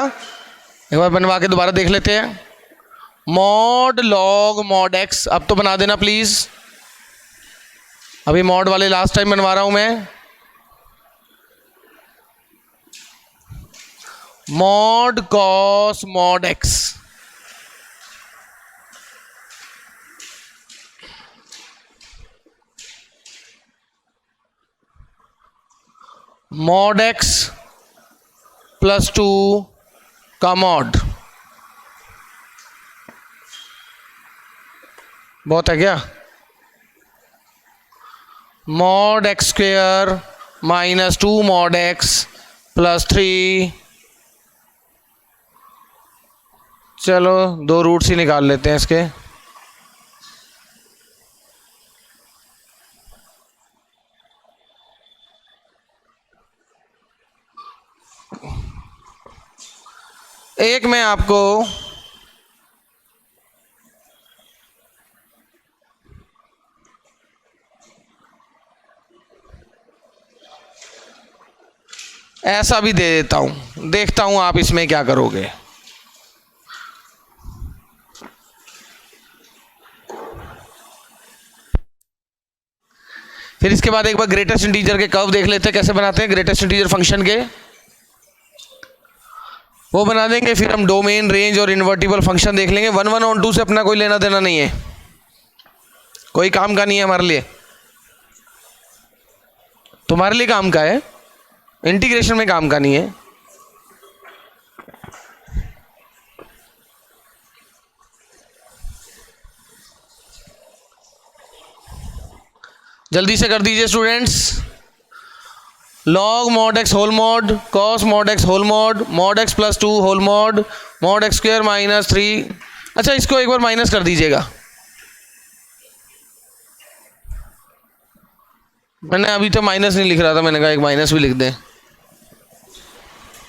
एक बार बनवा के दोबारा देख लेते हैं। मॉड लॉग मॉड एक्स, अब तो बना देना प्लीज, अभी मॉड वाले लास्ट टाइम बनवा रहा हूं मैं। Mod cos mod x, mod x plus 2 का मॉड, बहुत है क्या, mod x square minus 2 mod x plus 3, चलो 2 रूट्स ही निकाल लेते हैं इसके। एक मैं आपको ऐसा भी दे देता हूं, देखता हूं आप इसमें क्या करोगे। फिर इसके बाद एक बार ग्रेटेस्ट इंटीजर के कर्व देख लेते हैं कैसे बनाते हैं, ग्रेटेस्ट इंटीजर फंक्शन के वो बना देंगे। फिर हम डोमेन, रेंज और इन्वर्टिबल फंक्शन देख लेंगे। 1 1 और 2 से अपना कोई लेना देना नहीं है, कोई काम का नहीं है हमारे लिए। तुम्हारे लिए काम का है, इंटीग्रेशन में काम का नहीं है। जल्दी से कर दीजिए students. Log mod x whole mod, cos mod x whole mod, mod x plus 2 whole mod x square minus 3। अच्छा इसको एक बार माइनस कर दीजिएगा, मैंने अभी तो माइनस नहीं लिख रहा था, मैंने कहा एक माइनस भी लिख दें।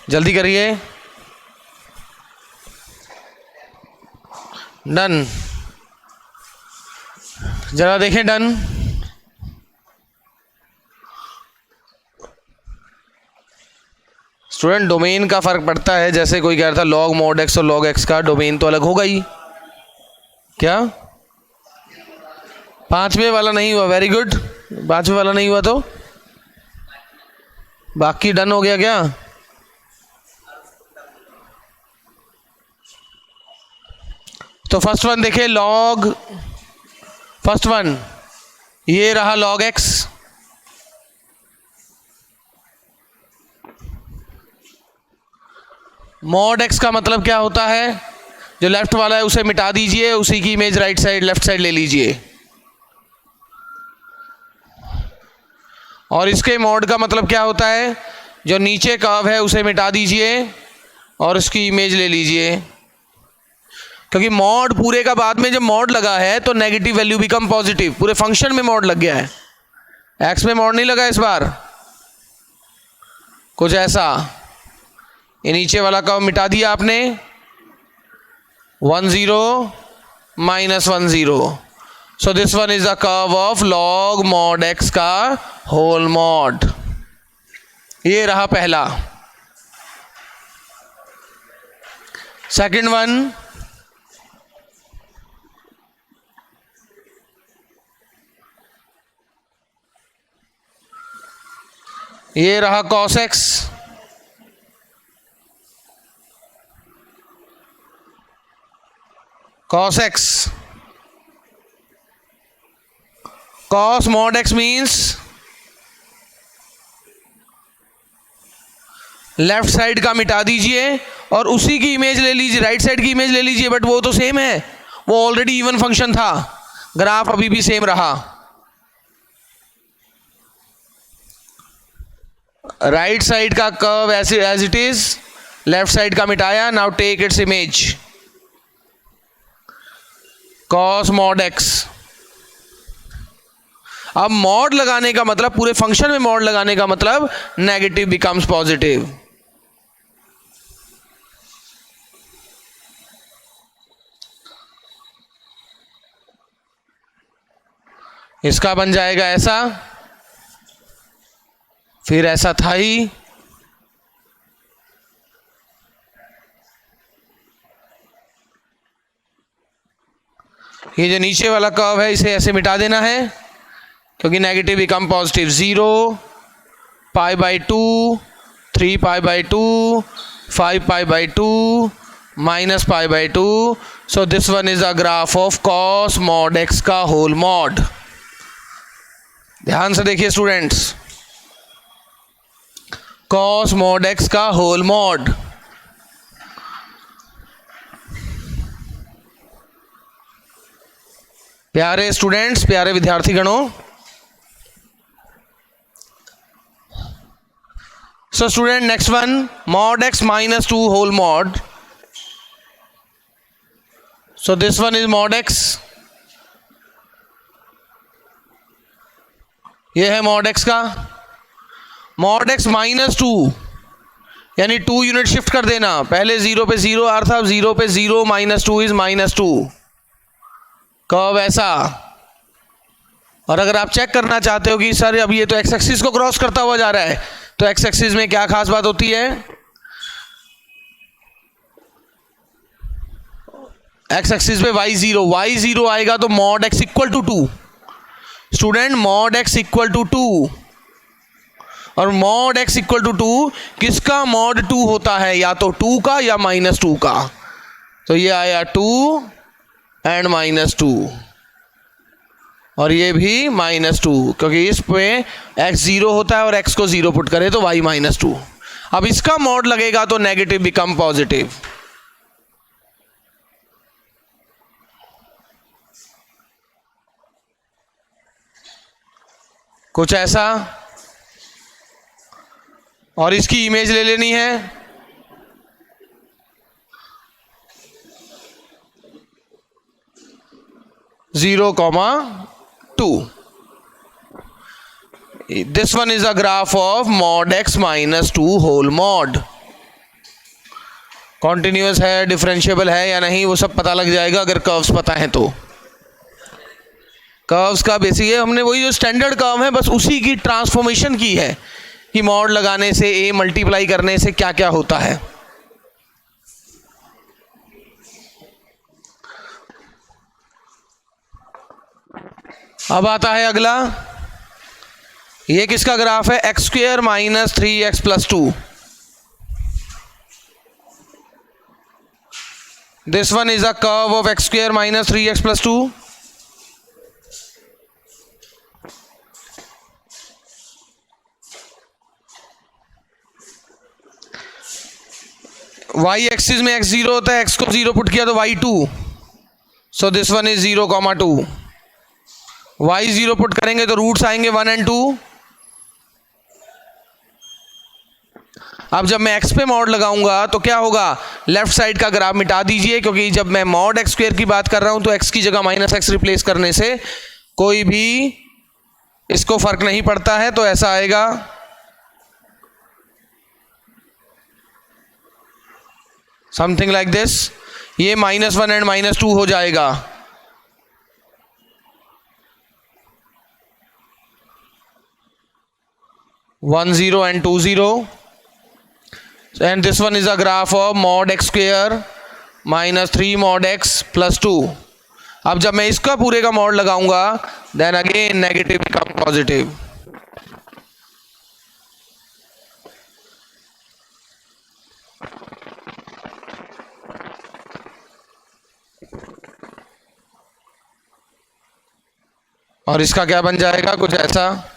जल्दी करिए, डन, जरा देखें डन। स्टूडेंट डोमेन का फर्क पड़ता है, जैसे कोई कह रहा था लॉग मॉड एक्स और लॉग एक्स का डोमेन तो अलग होगा ही। क्या 5वें वाला नहीं हुआ, वेरी गुड, 5वें वाला नहीं हुआ तो बाकी डन हो गया क्या? तो फर्स्ट वन देखे, लॉग, फर्स्ट वन ये रहा लॉग एक्स, मॉड एक्स का मतलब क्या होता है, जो लेफ्ट वाला है उसे मिटा दीजिए, उसी की image right side left side ले लीजिए। और इसके मॉड का मतलब क्या होता है, जो नीचे कर्व है उसे मिटा दीजिए और उसकी इमेज ले लीजिए, क्योंकि मॉड पूरे का बाद में जब मॉड लगा है तो नेगेटिव वैल्यू बिकम पॉजिटिव, पूरे फंक्शन में मॉड लग गया है, एक्स में मॉड नहीं लगा इस बार। कुछ ऐसा। ये नीचे वाला कर्व मिटा दिया आपने, 1 0 minus 1 0। So this one is the curve of log mod x का होल मॉड। ये रहा पहला। सेकंड वन, ये रहा cos x। cos x, cos mod x means left side का मिटा दीजिए और उसी की इमेज ले लीजिए, राइट साइड की इमेज ले लीजिए, बट वो तो सेम है, वो ऑलरेडी इवन फंक्शन था, ग्राफ अभी भी सेम रहा। राइट साइड का curve as it is, left side का मिटाया, now take its image cos mod x। अब मॉड लगाने का मतलब, पूरे फंक्शन में मॉड लगाने का मतलब नेगेटिव बिकम्स पॉजिटिव। इसका बन जाएगा ऐसा, फिर ऐसा था ही, ये जो नीचे वाला कर्व है इसे ऐसे मिटा देना है क्योंकि negative become positive. 0 pi by 2, 3 pi by 2, 5 pi by 2, minus pi by 2। So this one is a graph of cos mod x का होल मॉड। ध्यान से देखिए स्टूडेंट्स, cos mod x का होल मॉड। प्यारे स्टूडेंट्स, प्यारे विद्यार्थी गणों, so student next one, mod x minus 2 whole mod। so this one is mod x, ये है mod x का। mod x minus 2 यानी 2 यूनिट शिफ्ट कर देना, पहले 0 पे 0 आ रहा था, 0 पे 0 माइनस 2 इज माइनस 2, कर्व ऐसा। और अगर आप चेक करना चाहते हो कि सर अब ये तो एक्स एक्सिस को क्रॉस करता हुआ जा रहा है, तो एक्स एक्सिस में क्या खास बात होती है, एक्स एक्सिस पे y0 आएगा तो mod x equal to 2। Student, mod x equal to 2 और मॉड x इक्वल टू 2 किसका मॉड 2 होता है, या तो 2 का या माइनस 2 का। तो ये आया 2 एंड माइनस 2 और ये भी माइनस 2, क्योंकि इस पे x 0 होता है और x को 0 पुट करे तो y माइनस 2। अब इसका मॉड लगेगा तो नेगेटिव बिकम पॉजिटिव। कुछ ऐसा, और इसकी इमेज ले लेनी है, zero comma 2। This one is a graph of mod x minus 2 whole mod. Continuous है, डिफरेंशिएबल है या नहीं, वो सब पता लग जाएगा अगर कर्व्स पता है तो। कर्व्स का बेसिक है, हमने वही जो स्टैंडर्ड कर्व है बस उसी की ट्रांसफॉर्मेशन की है कि मॉड लगाने से, a मल्टीप्लाई करने से क्या क्या होता है। अब आता है अगला, ये किसका ग्राफ है, x square minus 3x plus 2। This one is a curve of x square minus 3x plus 2। y axis में x 0 होता है, x को 0 पुट किया तो y 2। So this one is 0 comma 2। y 0 put करेंगे तो रूट्स आएंगे 1 एंड 2। अब जब मैं x पे मॉड लगाऊंगा तो क्या होगा, लेफ्ट साइड का ग्राफ मिटा दीजिए, क्योंकि जब मैं मॉड x स्क्वायर की बात कर रहा हूं तो x की जगह माइनस x रिप्लेस करने से कोई भी इसको फर्क नहीं पड़ता है। तो ऐसा आएगा समथिंग लाइक दिस। ये -1 एंड -2 हो जाएगा। One 0 and 2 0, and this one is a graph of mod x square minus 3 mod x plus 2। अब जब मैं इसका पूरे का मॉड लगाऊंगा then again negative become positive. और इसका क्या बन जाएगा, कुछ ऐसा।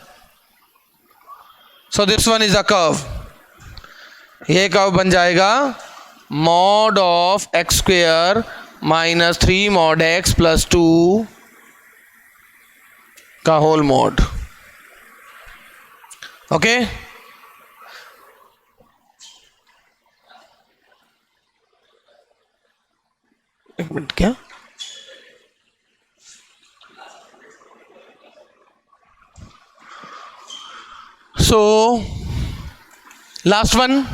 So this one is a curve. ये कर्व बन जाएगा mod of x square minus 3 mod x plus 2 का होल मॉड। ओके, एक मिनट, क्या so last one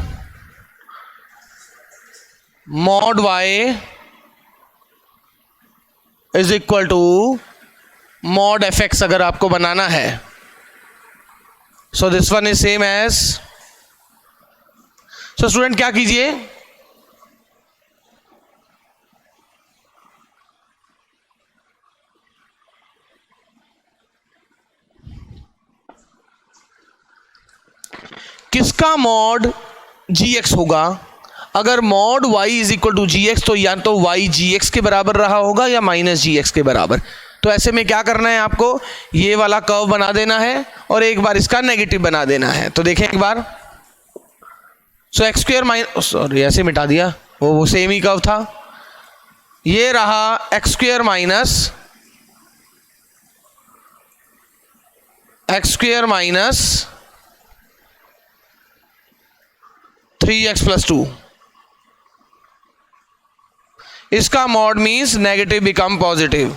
mod y is equal to mod fx अगर आपको बनाना है। So this one is same as. So student क्या कीजिए, किसका मॉड gx होगा। अगर mod y is equal to g x तो या तो y gx के बराबर रहा होगा या माइनस gx के बराबर। तो ऐसे में क्या करना है आपको, ये वाला कर्व बना देना है और एक बार इसका नेगेटिव बना देना है। तो देखें एक बार। सो एक्स स्क्वायर माइनस, सॉरी ऐसे मिटा दिया, वो सेम ही कर्व था। ये रहा x square minus 3x plus 2। इसका mod means negative become positive.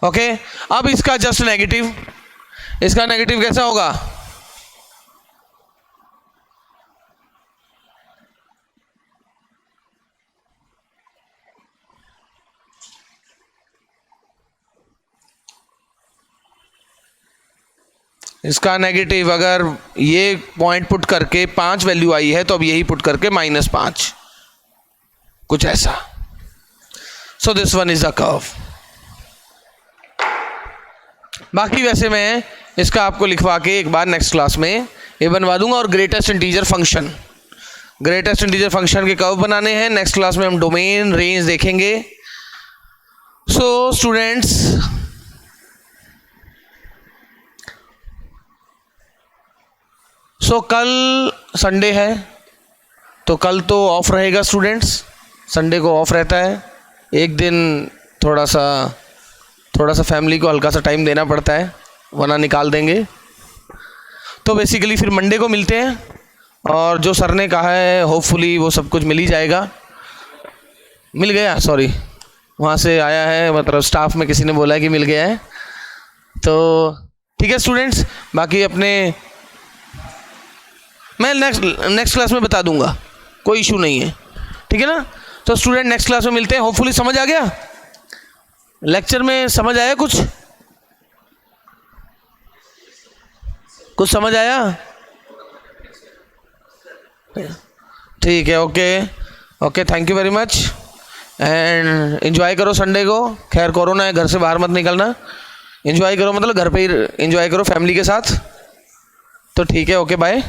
Okay, अब इसका जस्ट नेगेटिव, इसका नेगेटिव कैसा होगा, इसका नेगेटिव अगर ये पॉइंट पुट करके 5 वैल्यू आई है तो अब यही पुट करके -5, कुछ ऐसा। So this one is a curve. बाकी वैसे मैं इसका आपको लिखवा के एक बार नेक्स्ट क्लास में ये बनवा दूंगा। और greatest integer function, greatest integer function के कर्व बनाने हैं। नेक्स्ट क्लास में हम डोमेन रेंज देखेंगे। सो स्टूडेंट्स, सो कल संडे है तो कल तो ऑफ रहेगा स्टूडेंट्स, संडे को ऑफ रहता है। एक दिन थोड़ा सा फैमिली को हल्का सा टाइम देना पड़ता है, वरना निकाल देंगे। तो बेसिकली फिर मंडे को मिलते हैं और जो सर ने कहा है होपफुली वो सब कुछ मिल ही जाएगा। मिल गया, सॉरी वहाँ से आया है, मतलब स्टाफ में किसी ने बोला है कि मिल गया है। तो ठीक है स्टूडेंट्स, बाकी अपने मैं नेक्स्ट क्लास में बता दूंगा, कोई इशू नहीं है, ठीक है ना। तो स्टूडेंट नेक्स्ट क्लास में मिलते हैं। होपफुली समझ आ गया, लेक्चर में समझ आया, कुछ समझ आया, ठीक है। Okay, thank you very much and enjoy करो संडे को। खैर कोरोना है, घर से बाहर मत निकलना, एंजॉय करो, मतलब घर पे ही एंजॉय करो फैमिली के साथ। तो ठीक है, ओके बाय।